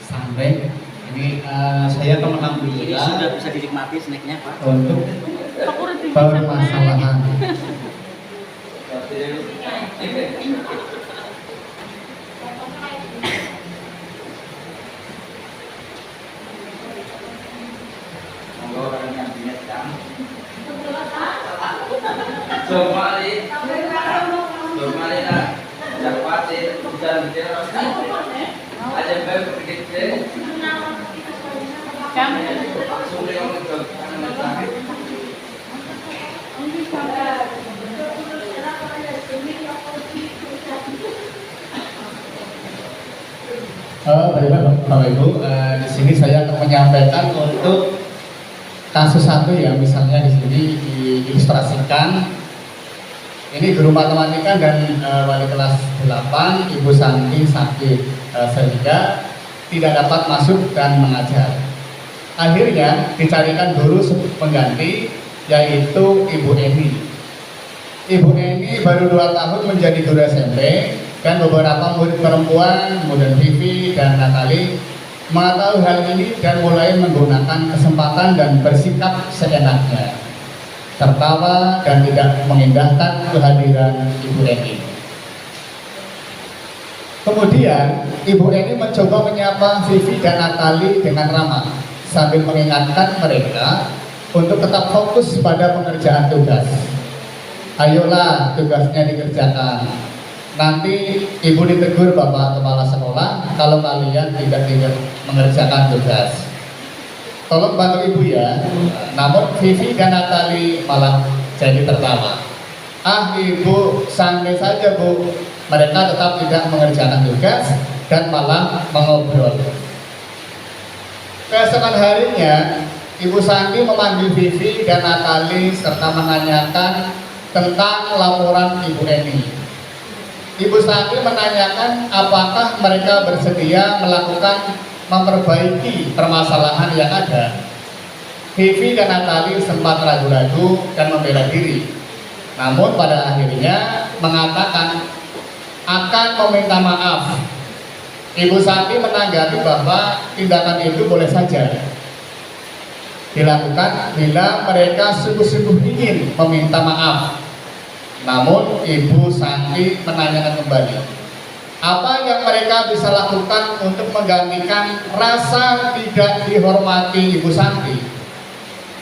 santai. Ini saya akan menampilkan. Ini sudah bisa dinikmati snacknya Pak. Untuk permasalahan. Bapak Ibu, di sini saya akan menyampaikan untuk kasus satu ya, misalnya di sini diilustrasikan. Ini guru matematika dan wali kelas 8, Ibu Santi sakit sehingga tidak dapat masuk dan mengajar. Akhirnya dicarikan guru pengganti, yaitu Ibu Eni. Ibu Eni baru 2 tahun menjadi guru SMP, dan beberapa murid perempuan, kemudian Vivi dan Natali mengetahui hal ini dan mulai menggunakan kesempatan dan bersikap seenaknya, tertawa dan tidak mengindahkan kehadiran Ibu Eni. Kemudian Ibu Eni mencoba menyapa Vivi dan Natali dengan ramah sambil mengingatkan mereka untuk tetap fokus pada pengerjaan tugas. Ayolah, tugasnya dikerjakan. Nanti Ibu ditegur Bapak Kepala Sekolah kalau kalian tidak mengerjakan tugas. Tolong bantu Ibu ya. Namun Vivi dan Natali malah jadi tertawa. Ah Ibu, santai saja Bu. Mereka tetap tidak mengerjakan tugas dan malah mengobrol. Keesokan harinya, Ibu Santi memanggil Vivi dan Natali serta menanyakan tentang laporan Ibu Eni. Ibu Santi menanyakan apakah mereka bersedia melakukan memperbaiki permasalahan yang ada. Vivi dan Natali sempat ragu-ragu dan membela diri, namun pada akhirnya mengatakan akan meminta maaf. Ibu Santi menanggapi bahwa tindakan itu boleh saja dilakukan bila mereka sungguh-sungguh ingin meminta maaf. Namun Ibu Santi menanyakan kembali, apa yang mereka bisa lakukan untuk menggantikan rasa tidak dihormati Ibu Santi?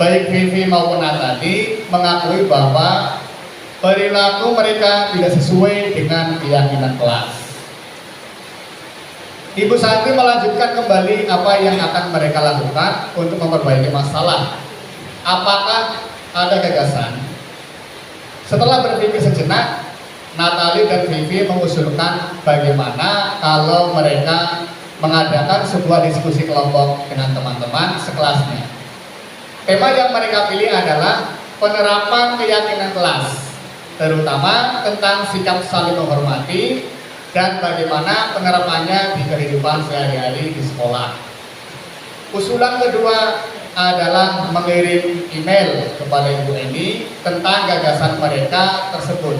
Baik Vivi maupun Natali mengakui bahwa perilaku mereka tidak sesuai dengan keyakinan kelas. Ibu Santi melanjutkan kembali apa yang akan mereka lakukan untuk memperbaiki masalah. Apakah ada gagasan? Setelah berpikir sejenak, Natali dan Vivi mengusulkan bagaimana kalau mereka mengadakan sebuah diskusi kelompok dengan teman-teman sekelasnya. Tema yang mereka pilih adalah penerapan keyakinan kelas, terutama tentang sikap saling menghormati dan bagaimana penerapannya di kehidupan sehari-hari di sekolah. Usulan kedua adalah mengirim email kepada Ibu Eni tentang gagasan mereka tersebut.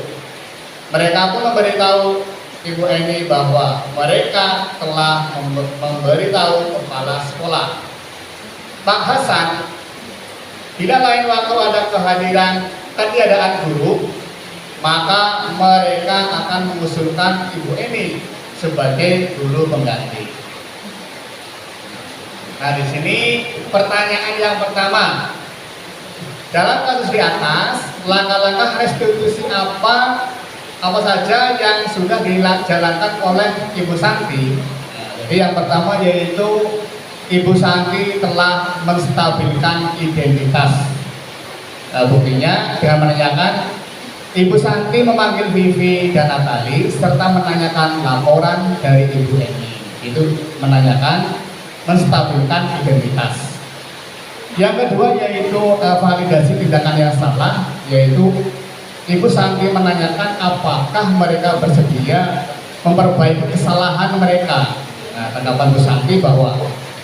Mereka pun memberitahu Ibu Eni bahwa mereka telah memberitahu kepala sekolah. Pak Hasan, bila lain waktu ada kehadiran ketiadaan guru, maka mereka akan mengusulkan Ibu Eni sebagai guru pengganti. Nah, di sini pertanyaan yang pertama, dalam kasus di atas, langkah-langkah restitusi apa saja yang sudah dijalankan oleh Ibu Santi? Jadi yang pertama yaitu Ibu Santi telah menstabilkan identitas. Buktinya dengan menanyakan, Ibu Santi memanggil Vivi dan Natali serta menanyakan laporan dari Ibu Eni. Itu menanyakan, menstabilkan identitas. Yang kedua yaitu validasi tindakan yang salah, yaitu Ibu Santi menanyakan apakah mereka bersedia memperbaiki kesalahan mereka. Nah, tanggapan Bu Santi bahwa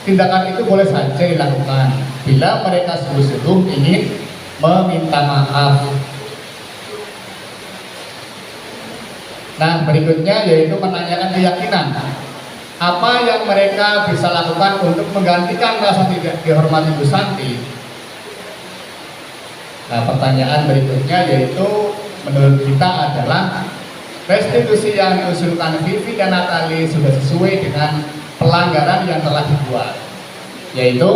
tindakan itu boleh saja dilakukan bila mereka sungguh-sungguh ingin meminta maaf. Nah, berikutnya yaitu menanyakan keyakinan. Apa yang mereka bisa lakukan untuk menggantikan rasa tidak dihormati Bu Santi? Nah, pertanyaan berikutnya yaitu menurut kita adalah restitusi yang diusulkan Vivi dan Natali sudah sesuai dengan pelanggaran yang telah dibuat. Yaitu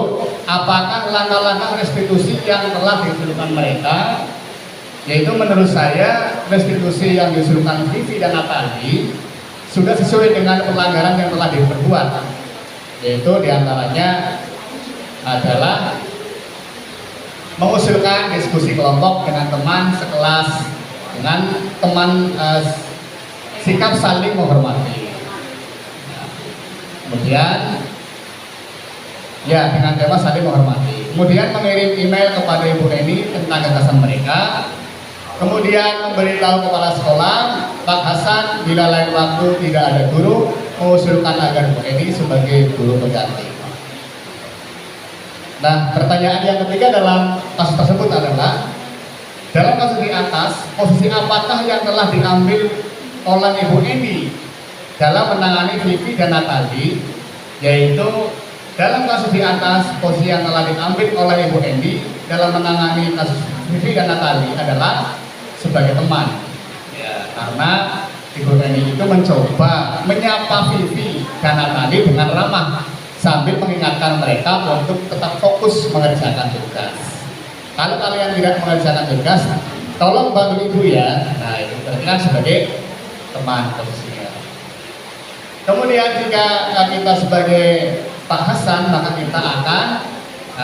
apakah langkah-langkah restitusi yang telah diusulkan mereka, yaitu menurut saya restitusi yang diusulkan Vivi dan Natali sudah sesuai dengan pelanggaran yang telah diperbuat, yaitu diantaranya adalah mengusulkan diskusi kelompok dengan teman sekelas, dengan teman sikap saling menghormati. Kemudian ya dengan tema saling menghormati. Kemudian mengirim email kepada Ibu Eni tentang gagasan mereka. Kemudian memberitahu kepala sekolah, Pak Hasan, bila lain waktu tidak ada guru, mengusulkan agar Bu Eni sebagai guru pengganti. Nah, pertanyaan yang ketiga dalam kasus tersebut adalah, dalam kasus di atas, posisi apakah yang telah diambil oleh Ibu Eni dalam menangani Vivi dan Natali? Yaitu dalam kasus di atas, posisi yang telah diambil oleh Ibu Eni dalam menangani kasus Vivi dan Natali adalah sebagai teman, ya, karena Ibu Eni itu mencoba menyapa Vivi dan Natali dengan ramah sambil mengingatkan mereka untuk tetap fokus mengerjakan tugas. Kalau kalian tidak mengerjakan tugas, tolong bantu ibu ya. Nah, itu berarti kan sebagai teman posisinya. Kemudian jika kita sebagai Pak Hasan, maka kita akan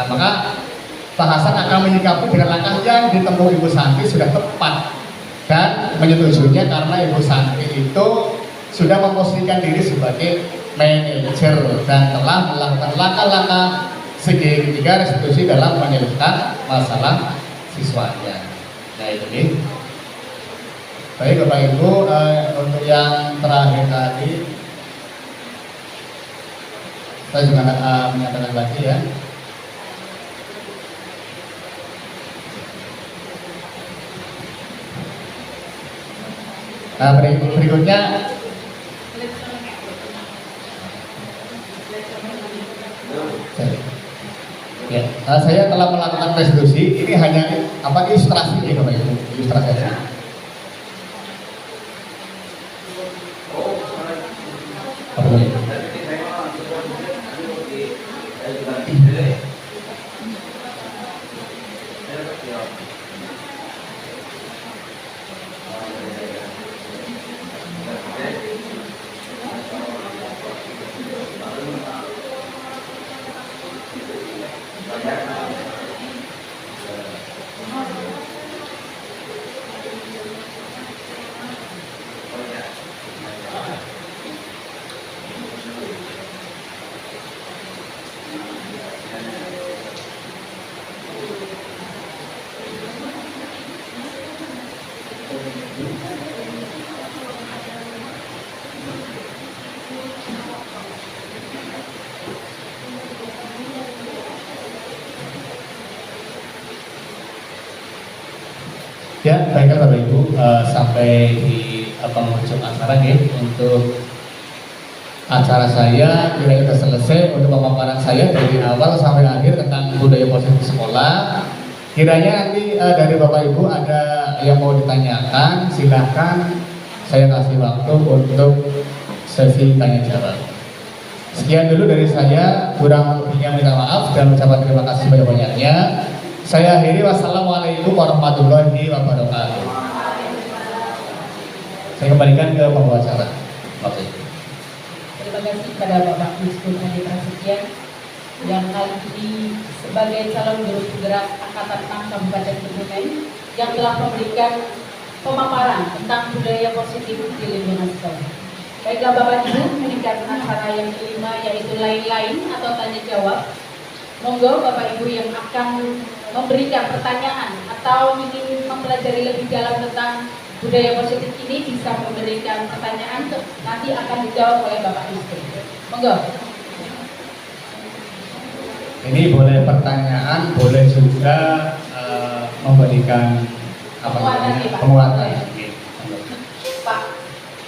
maka Pak Hasan akan menyikapi dengan langkah yang ditempuh Ibu Santi sudah tepat dan menyetujuinya karena Ibu Santi itu sudah memposisikan diri sebagai manajer dan telah melakukan langkah-langkah segitiga restitusi dalam menyelesaikan masalah siswanya. Nah, itu nih. Baik Bapak Ibu, untuk yang terakhir tadi saya juga menyatakan lagi ya. Nah, berikutnya ya, saya telah melakukan restitusi. Ini hanya ilustrasi ya Bapak Ibu, ilustrasi aja. Ya, baiklah Bapak Ibu, sampai di penghujung acara ya, untuk acara saya kira sudah selesai untuk pemaparan saya dari awal sampai akhir tentang budaya positif sekolah. Kiranya nanti dari Bapak Ibu ada yang mau ditanyakan, silahkan saya kasih waktu untuk sesi tanya jawab. Sekian dulu dari saya, kurang lebihnya minta maaf dan ucapan terima kasih banyak-banyaknya. Saya akhiri, wassalamualaikum warahmatullahi wabarakatuh. Saya kembalikan ke pembawa acara. Oke. Terima kasih kepada Bapak Miskun Adi Prasetya yang kali ini sebagai calon guru penggerak Angkatan 6 Kabupaten Kebumen yang telah memberikan pemaparan tentang budaya positif di lingkungan sekolah. Baiklah Bapak Ibu, meningkat acara yang kelima yaitu lain-lain atau tanya jawab. Monggo Bapak Ibu yang akan memberikan pertanyaan atau ingin mempelajari lebih dalam tentang budaya positif ini bisa memberikan pertanyaan, nanti akan dijawab oleh Bapak Miskun. Monggo. Ini boleh pertanyaan, boleh juga memberikan penguatan. Pak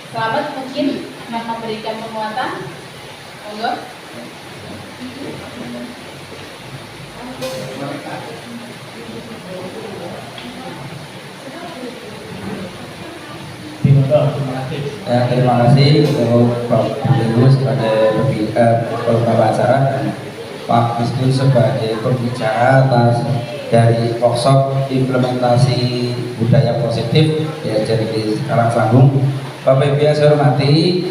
Selamat mungkin akan memberikan penguatan. Monggo. Ya, terima kasih untuk Bapak Ibu sebagai pembawa acara dan Pak Miskun sebagai pembicara atas dari workshop implementasi budaya positif ya jadi sekarang sambung. Bapak Ibu yang saya hormati,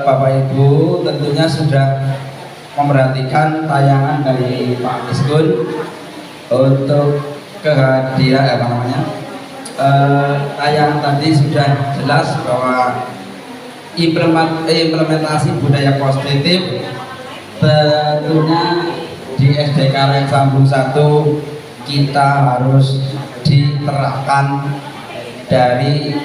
Bapak Ibu tentunya sudah memperhatikan tayangan dari Pak Miskun untuk kehadiran tayangan tadi sudah jelas bahwa implementasi budaya positif tentunya di SD Karang Sambung 1 kita harus diterapkan dari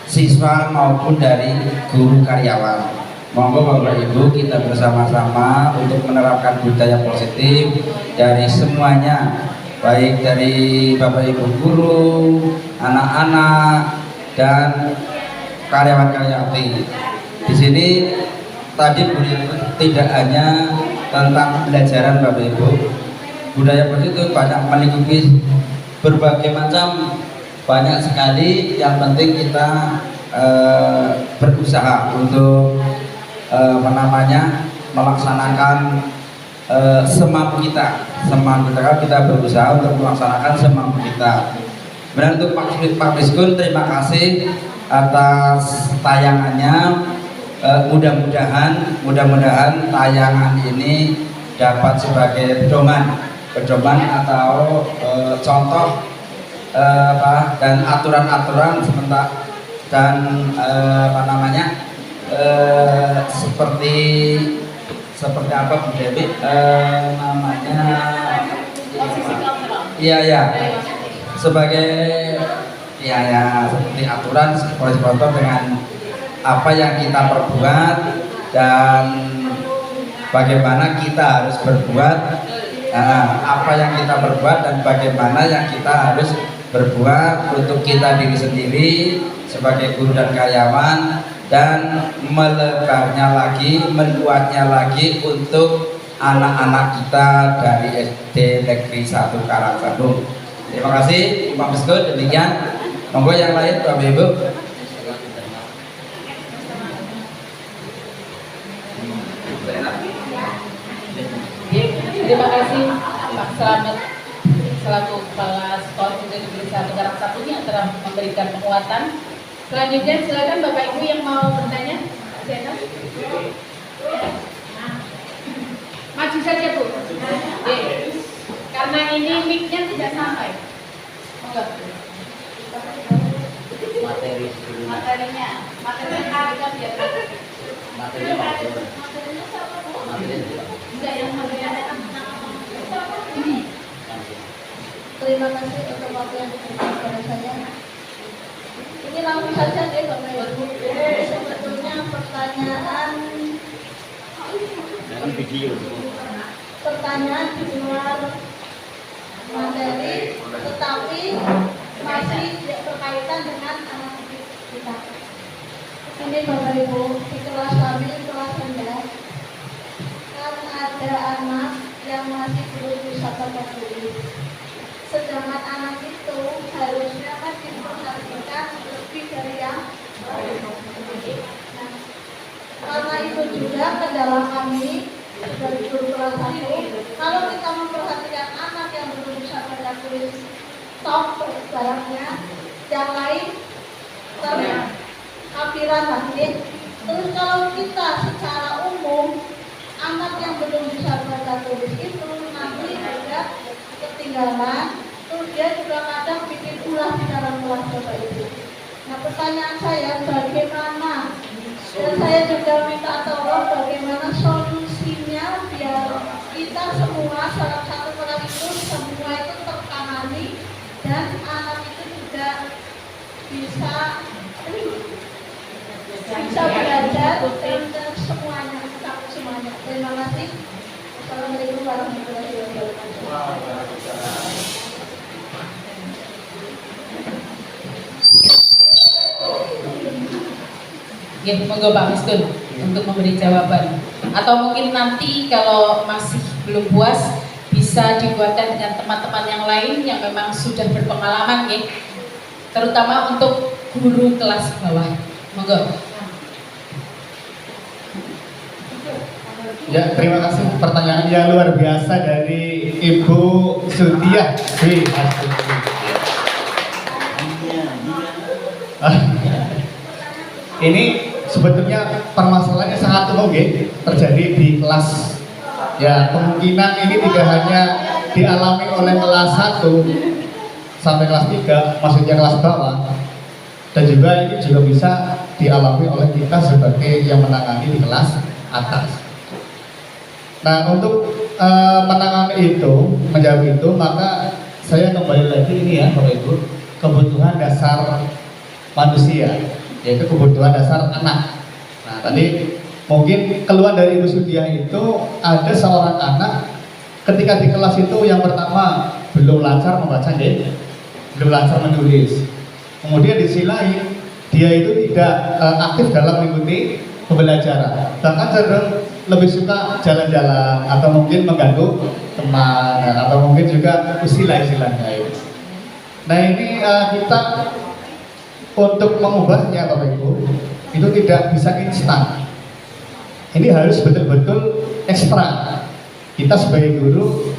siswa maupun dari guru karyawan. Monggo Bapak Ibu kita bersama-sama untuk menerapkan budaya positif dari semuanya, baik dari Bapak Ibu guru, anak-anak dan karyawan-karyawati. Di sini tadi tidak hanya tentang pembelajaran Bapak Ibu, budaya positif banyak melingkupi berbagai macam, banyak sekali. Yang penting kita berusaha untuk melaksanakan semampu kita. Kita berusaha untuk melaksanakan semampu kita. Benar untuk Pak Miskun, terima kasih atas tayangannya. Mudah-mudahan tayangan ini dapat sebagai pedoman atau contoh dan aturan-aturan seperti apa Bu Dewi namanya sebagai seperti aturan seperti contoh dengan apa yang kita perbuat dan bagaimana kita harus berbuat, apa yang kita perbuat dan bagaimana yang kita harus berbuat untuk kita diri sendiri sebagai guru dan karyawan, dan meluasnya lagi untuk anak-anak kita dari SD Negeri 1 Karangsambung. Terima kasih Pak Miskun, demikian. Monggo yang lain Bapak Ibu. Terima kasih Pak Selamat selaku Kepala Sekolah Negeri 1 Karangsambung yang telah memberikan penguatan. Selanjutnya silakan Bapak Ibu yang mau bertanya. Maju saja Bu. Karena ini mic-nya tidak sampai. Materinya kita biar. Terima kasih untuk waktu yang diberikan kepada saya. Ini langsung saja deh Bapak Ibu. Sebetulnya pertanyaan di luar materi, tetapi masih berkaitan dengan anak didik kita. Ini Bapak Ibu, di kelas kami, kelas rendah, kan ada anak yang masih belum bisa baca tulis. Sedangkan anak itu harusnya kan diperhatikan lebih dari yang lain. Nah, karena itu juga kendala kami dari guru kelas 1, kalau kita memperhatikan anak yang belum bisa baca tulis top barangnya, yang lain terkafiran lagi. Terus kalau kita secara umum anak yang belum bisa baca tulis itu nanti juga ketinggalan, terus dia juga kadang bikin ulah di dalam kelas Bapak Ibu. Nah, pertanyaan saya bagaimana, dan saya juga minta tolong bagaimana solusinya biar kita semua salah satu kelas itu semua itu tertangani dan anak itu juga bisa belajar dan semuanya. Terima kasih. Assalamualaikum warahmatullahi wabarakatuh. Ya, monggo Pak Miskun untuk memberi jawaban. Atau mungkin nanti kalau masih belum puas bisa dibuatkan dengan teman-teman yang lain yang memang sudah berpengalaman ya. Terutama untuk guru kelas bawah. Monggo. Ya, terima kasih pertanyaan yang luar biasa dari Ibu Sutia. Ini sebetulnya permasalahannya sangat umum ya, terjadi di kelas. Ya, kemungkinan ini tidak hanya dialami oleh kelas 1 sampai kelas 3, maksudnya kelas bawah. Dan juga ini juga bisa dialami oleh kita sebagai yang menangani di kelas atas. Nah, untuk menangani itu, menjawab itu, maka saya kembali lagi ini ya Bapak Ibu, kebutuhan dasar manusia, yaitu kebutuhan dasar anak. Nah, tadi mungkin keluar dari Ibu Sudia itu ada seorang anak ketika di kelas itu yang pertama belum lancar membaca ya, belum lancar menulis. Kemudian di sisi lain dia itu tidak aktif dalam mengikuti pembelajaran, bahkan cenderung lebih suka jalan-jalan atau mungkin mengganggu teman atau mungkin juga istilah-istilahnya itu. Nah, ini kita untuk mengubahnya Bapak Ibu itu tidak bisa instan. Ini harus betul-betul ekstra. Kita sebagai guru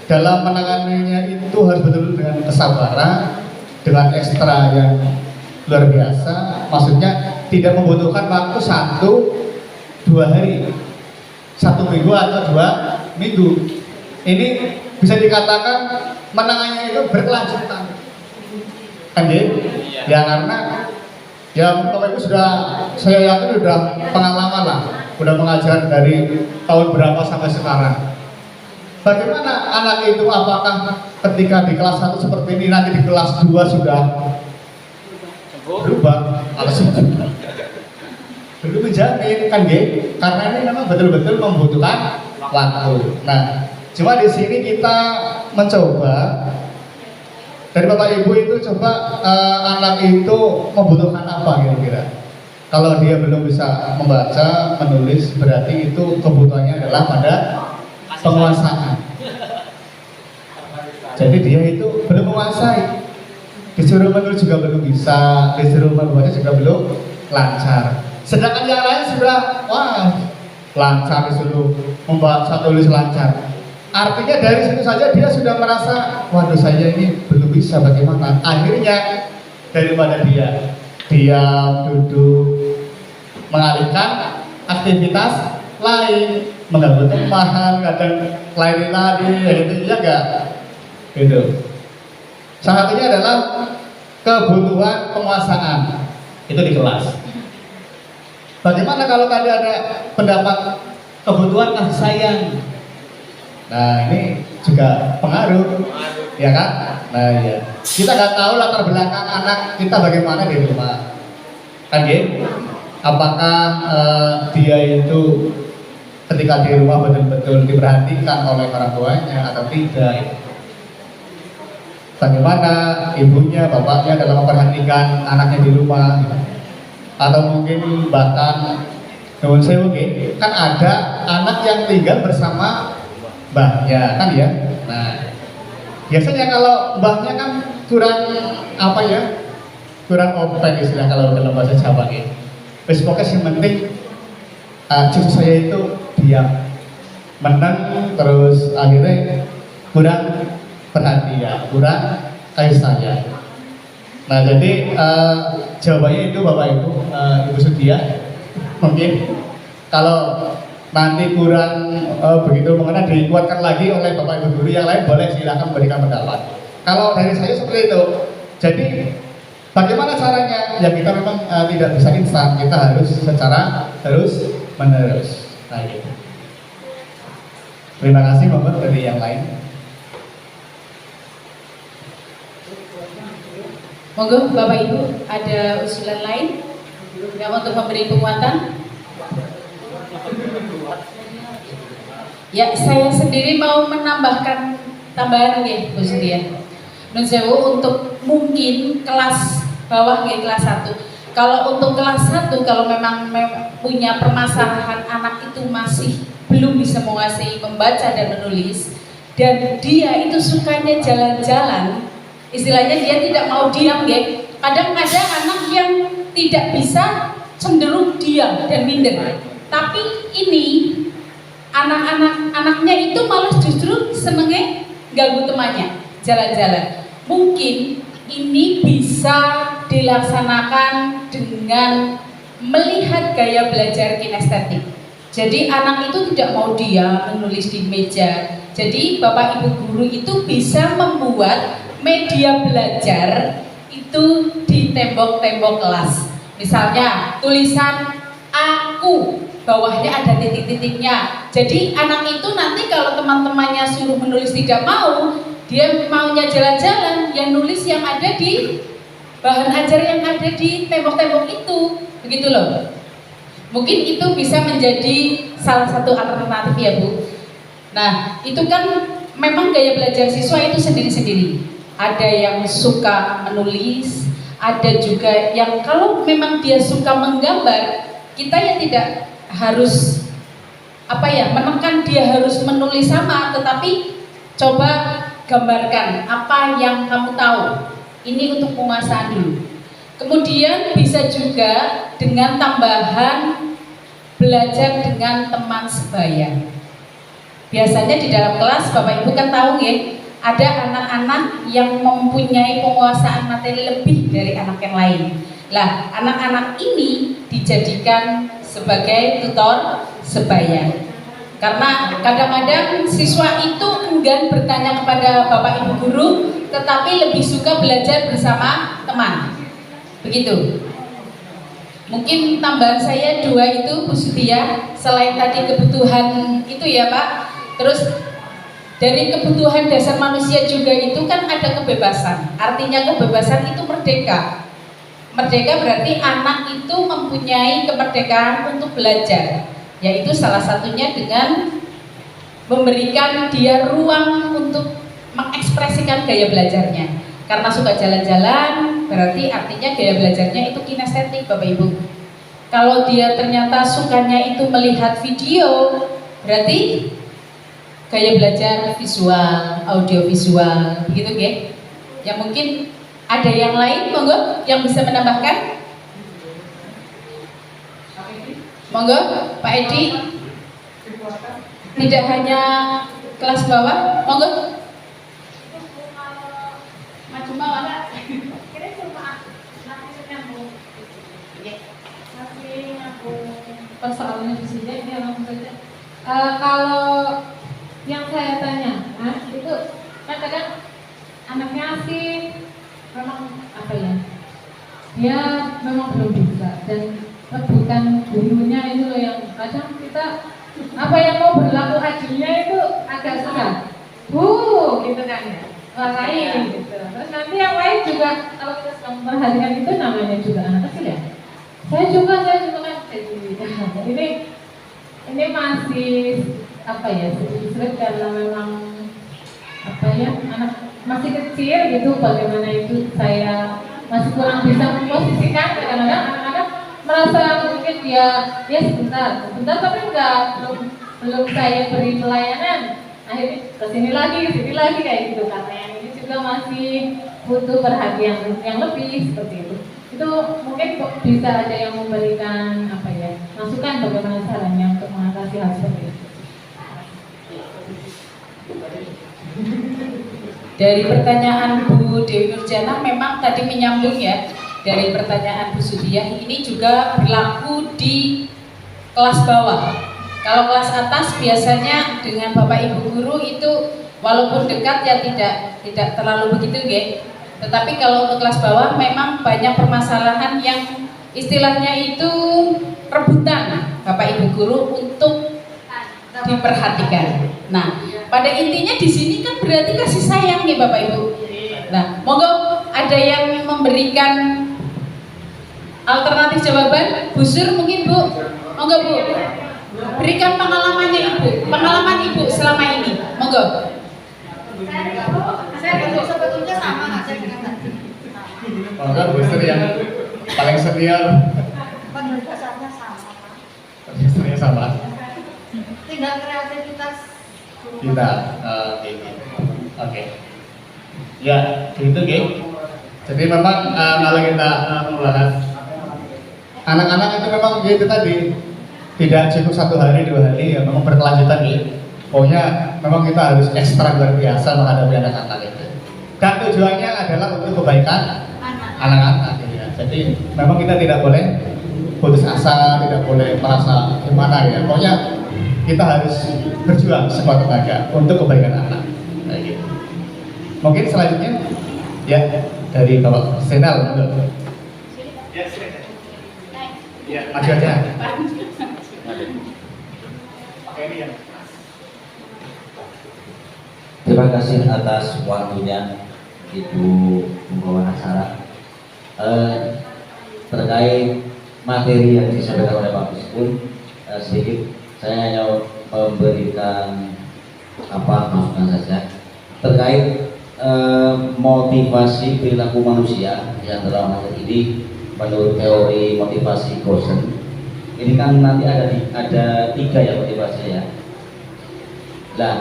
dalam menanganinya itu harus betul-betul dengan kesabaran, dengan ekstra yang luar biasa. Maksudnya tidak membutuhkan waktu 1-2 hari, 1 minggu atau 2 minggu. Ini bisa dikatakan menangannya itu berkelanjutan, kan ya, karena ya Bapak Ibu sudah, saya yakin sudah pengalaman lah, sudah mengajar dari tahun berapa sampai sekarang. Bagaimana anak itu, apakah ketika di kelas 1 seperti ini nanti di kelas 2 sudah berubah? Belum menjamin kan karena ini memang betul-betul membutuhkan waktu. Nah, cuma di sini kita mencoba dari Bapak Ibu itu coba anak itu membutuhkan apa kira-kira. Kalau dia belum bisa membaca, menulis, berarti itu kebutuhannya adalah pada penguasaan. Jadi dia itu belum menguasai. Disuruh menulis juga belum bisa, disuruh membaca juga belum lancar. Sedangkan yang lain sudah lancar, disuruh membaca tulis lancar. Artinya dari situ saja dia sudah merasa, waduh saya ini belum bisa, bagaimana? Akhirnya daripada dia diam, duduk, mengalihkan aktivitas lain, mengganggu teman, kadang lari-lari, gitu ya enggak? Gitu. Salah satunya adalah kebutuhan penguasaan itu di kelas. Bagaimana kalau tadi ada pendapat kebutuhan kasih sayang? Nah, ini juga pengaruh, ya kan? Nah, ya. Kita nggak tahu latar belakang anak kita bagaimana di rumah, kan gitu? Apakah dia itu ketika di rumah betul-betul diperhatikan oleh orang tuanya atau tidak? Bagaimana ibunya, bapaknya dalam memperhatikan anaknya di rumah? Gitu. atau mungkin bahkan nuwun sewu nggih, kan ada anak yang tinggal bersama mbahnya kan ya. Nah, biasanya kalau mbahnya kan kurang apa ya? Kurang open istilah kalau dalam bahasa Jawa nggih. Wis pokoknya yang penting cucu saya itu diam, menang, terus akhirnya kurang perhatian, kurang kasih sayang. Nah jadi jawabannya itu Bapak Ibu, Ibu Sudia, mungkin kalau nanti kurang begitu mengenai dikuatkan lagi oleh Bapak Ibu guru yang lain, boleh silakan berikan pendapat. Kalau dari saya seperti itu. Jadi bagaimana caranya? Ya kita memang tidak bisa instan, kita harus secara terus menerus. Nah gitu. Terima kasih Bapak dari yang lain. Monggo Bapak Ibu, ada usulan lain yang untuk memberi penguatan? Ya, saya sendiri mau menambahkan tambahan nih, Bu Setia. Nun sewu untuk mungkin kelas bawah nih, kelas 1. Kalau untuk kelas 1, kalau memang punya permasalahan anak itu masih belum bisa menguasai membaca dan menulis, dan dia itu sukanya jalan-jalan, istilahnya dia tidak mau diam ya. Kadang ada anak yang tidak bisa, cenderung diam dan minder. Tapi ini anaknya itu malah justru senengnya ganggu temannya, jalan-jalan. Mungkin ini bisa dilaksanakan dengan melihat gaya belajar kinestetik. Jadi anak itu tidak mau diam menulis di meja. Jadi Bapak Ibu guru itu bisa membuat media belajar itu di tembok-tembok kelas. Misalnya tulisan aku, bawahnya ada titik-titiknya. Jadi anak itu nanti kalau teman-temannya suruh menulis tidak mau, dia maunya jalan-jalan, yang nulis yang ada di bahan ajar yang ada di tembok-tembok itu. Begitu loh. Mungkin itu bisa menjadi salah satu alternatif ya Bu. Nah itu kan memang gaya belajar siswa itu sendiri-sendiri. Ada yang suka menulis, ada juga yang kalau memang dia suka menggambar, kita yang tidak harus menekan dia harus menulis sama, tetapi coba gambarkan apa yang kamu tahu. Ini untuk penguasaan dulu. Kemudian bisa juga dengan tambahan belajar dengan teman sebaya. Biasanya di dalam kelas Bapak Ibu kan tahu ya, ada anak-anak yang mempunyai penguasaan materi lebih dari anak yang lain. Lah, anak-anak ini dijadikan sebagai tutor sebaya. Karena kadang-kadang siswa itu enggan bertanya kepada Bapak Ibu guru, tetapi lebih suka belajar bersama teman. Begitu. Mungkin tambahan saya 2 itu Bu Sutia, selain tadi kebutuhan itu ya Pak, terus dari kebutuhan dasar manusia juga itu kan ada kebebasan. Artinya kebebasan itu merdeka. Merdeka berarti anak itu mempunyai kemerdekaan untuk belajar, yaitu salah satunya dengan memberikan dia ruang untuk mengekspresikan gaya belajarnya. Karena suka jalan-jalan, berarti artinya gaya belajarnya itu kinestetik Bapak Ibu. Kalau dia ternyata sukanya itu melihat video, berarti gaya belajar visual, audio visual, begitu ya. Ya mungkin ada yang lain, monggo yang bisa menambahkan. Monggo Pak Edi. Tidak hanya kelas bawah, monggo. Maju bawah. Kira cuma nanti nyambung. Masih nyambung. Persoalannya di sini ini langsung saja. Kalau yang saya tanya, itu kan kadang anaknya asik, memang apa ya? Dia memang belum bisa dan rebutan gurunya itu loh yang kadang kita yang mau berlaku adilnya itu agak susah. Gitu kan ya. Lain gitu. Terus nanti yang lain juga kalau kita sedang memperhatikan itu namanya juga anak kecil ya. Saya juga kan jadi ini masih sedikit sulit karena memang anak masih kecil gitu, bagaimana itu saya masih kurang bisa memposisikan. Kadang-kadang anak-anak merasa mungkin dia sebentar tapi belum saya beri pelayanan, akhirnya kesini lagi kayak gitu, karena yang ini juga masih butuh perhatian yang lebih seperti itu. Itu mungkin bisa ada yang memberikan masukan bagaimana caranya untuk mengatasi hal seperti itu. Dari pertanyaan Bu Dewi Nurjana memang tadi menyambung ya dari pertanyaan Bu Sudiah, ini juga berlaku di kelas bawah. Kalau kelas atas biasanya dengan Bapak Ibu guru itu walaupun dekat ya tidak terlalu begitu ya. Tetapi kalau untuk kelas bawah memang banyak permasalahan yang istilahnya itu rebutan Bapak Ibu guru untuk diperhatikan. Nah, pada intinya di sini kan berarti kasih sayang nih Bapak Ibu. Nah, monggo ada yang memberikan alternatif jawaban. Bu Sur mungkin Bu, monggo Bu. Berikan pengalamannya Ibu, pengalaman Ibu selama ini, monggo. Saya sebetulnya sama aja dengan tadi. Maka Bu Sur yang paling senior. Pendasarnya sama. Pendasarnya sama. Tinggal kreativitas Kita, oke. Ya, gitu Geng. Jadi memang kalau kita membahas anak-anak itu memang gitu tadi, tidak cukup 1 hari 2 hari, ya memang berkelanjutan gitu. Pokoknya memang kita harus ekstra luar biasa menghadapi anak-anak itu. Dan tujuannya adalah untuk kebaikan anak-anak. Ya. Jadi memang kita tidak boleh putus asa, tidak boleh merasa gimana ya. Pokoknya kita harus berjuang sekuat tenaga untuk kebaikan anak. Kayak gitu. Mungkin selanjutnya ya dari Bapak Senal. Ya, silakan. Ya, maju aja. Pakai ini ya. Terima kasih atas waktunya Ibu pembawa acara. Terkait materi yang disampaikan oleh Pak Miskun, sedikit saya hanya memberikan masukan saja terkait motivasi perilaku manusia yang dalam hal ini menurut teori motivasi Goshen. Ini kan nanti ada 3 ya motivasinya ya. Nah,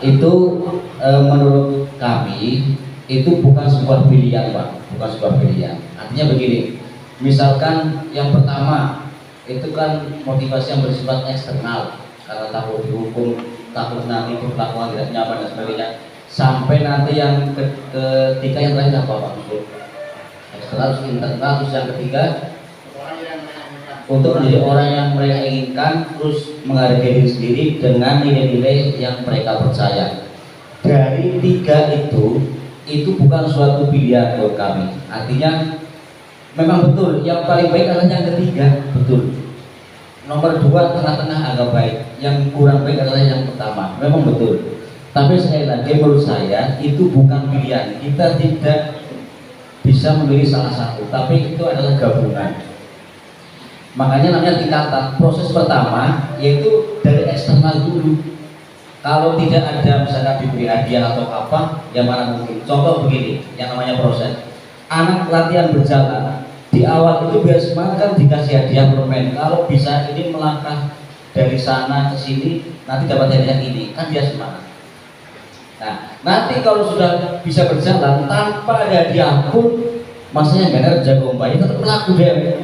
itu menurut kami itu bukan sebuah pilihan Pak, bukan sebuah pilihan. Artinya begini, misalkan yang pertama itu kan motivasi yang bersifat eksternal, karena takut dihukum, takut nanti perlakuan tidak nyaman dan sebagainya. Sampai nanti yang ketiga yang terakhir apa Pak? Eksternal, terus internal, terus yang ketiga untuk menjadi orang yang mereka inginkan, terus menghargai diri sendiri dengan nilai-nilai yang mereka percaya. Dari 3 itu bukan suatu pilihan buat kami. Artinya memang betul yang paling baik adalah yang ketiga, betul. Nomor 2 tengah-tengah agak baik, yang kurang baik adalah yang pertama, memang betul. Tapi sekali lagi menurut saya itu bukan pilihan. Kita tidak bisa memilih salah satu, tapi itu adalah gabungan. Makanya namanya tingkatan. Proses pertama yaitu dari eksternal dulu. Kalau tidak ada misalnya diberi hadiah atau apa, yang mana mungkin. Contoh begini, yang namanya proses. Anak latihan berjalan, di awal itu biar semangat kan dikasih hadiah permen. Kalau bisa ini melangkah dari sana ke sini, nanti dapat hadiah ini, kan dia semangat. Nah, nanti kalau sudah bisa berjalan tanpa ada hadiah pun, maksudnya benar jago umpanya tetap laku deh.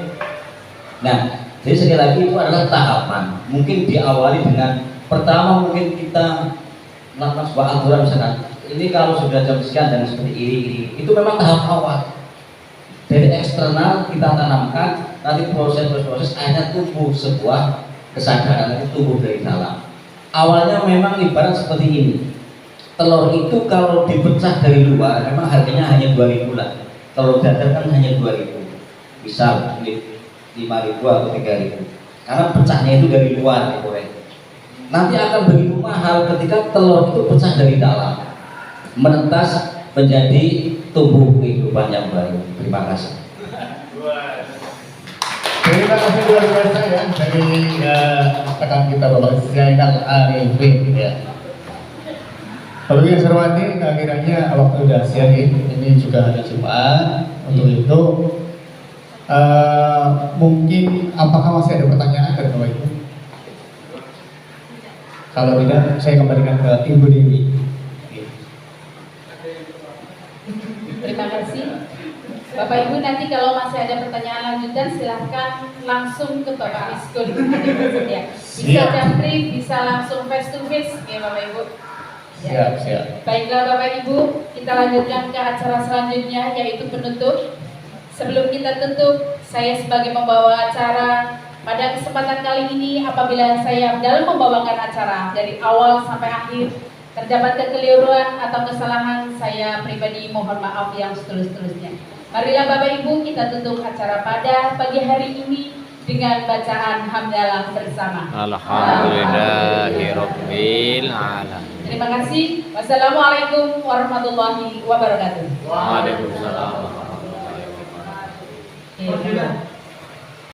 Nah, jadi sekali lagi itu adalah tahapan. Mungkin diawali dengan pertama mungkin kita melakukan sebuah aturan misalkan ini kalau sudah jam sekian dan seperti ini, itu memang tahap awal. Dari eksternal kita tanamkan, nanti proses akhirnya tumbuh sebuah kesadaran, itu tumbuh dari dalam. Awalnya memang ibarat seperti ini. Telur itu kalau dipecah dari luar memang harganya hanya 2.000 lah. Telur dadar kan hanya 2.000. Misal 5.000 atau 3.000. Karena pecahnya itu dari luar digoreng. Nanti akan begitu mahal ketika telur itu pecah dari dalam, menetas menjadi tumbuh kehidupan yang baru. Terima kasih. Terima kasih luar biasa ya dari rekan kita Bapak Zainal Arifin ya. Kalau yang saya hormati, akhirnya waktu sudah siang ini juga hari Jumat. Untuk itu Mungkin apakah masih ada pertanyaan dari Bapak Ibu? Kalau tidak, saya kembalikan ke Ibu Dewi. Terima kasih. Bapak Ibu, nanti kalau masih ada pertanyaan lanjutan silahkan langsung ke Bapak Miskun. Ya. Bisa japri, bisa langsung face to face ya Bapak Ibu. Ya. Siap. Baiklah Bapak Ibu, kita lanjutkan ke acara selanjutnya yaitu penutup. Sebelum kita tutup, saya sebagai pembawa acara pada kesempatan kali ini apabila saya dalam membawakan acara dari awal sampai akhir terdapat kekeliruan atau kesalahan, saya pribadi mohon maaf yang setulus-tulusnya. Marilah Bapak Ibu kita tutup acara pada pagi hari ini dengan bacaan hamdalah bersama. Alhamdulillahirabbil alamin. Terima kasih. Wassalamualaikum warahmatullahi wabarakatuh. Waalaikumsalam warahmatullahi wabarakatuh. Oke,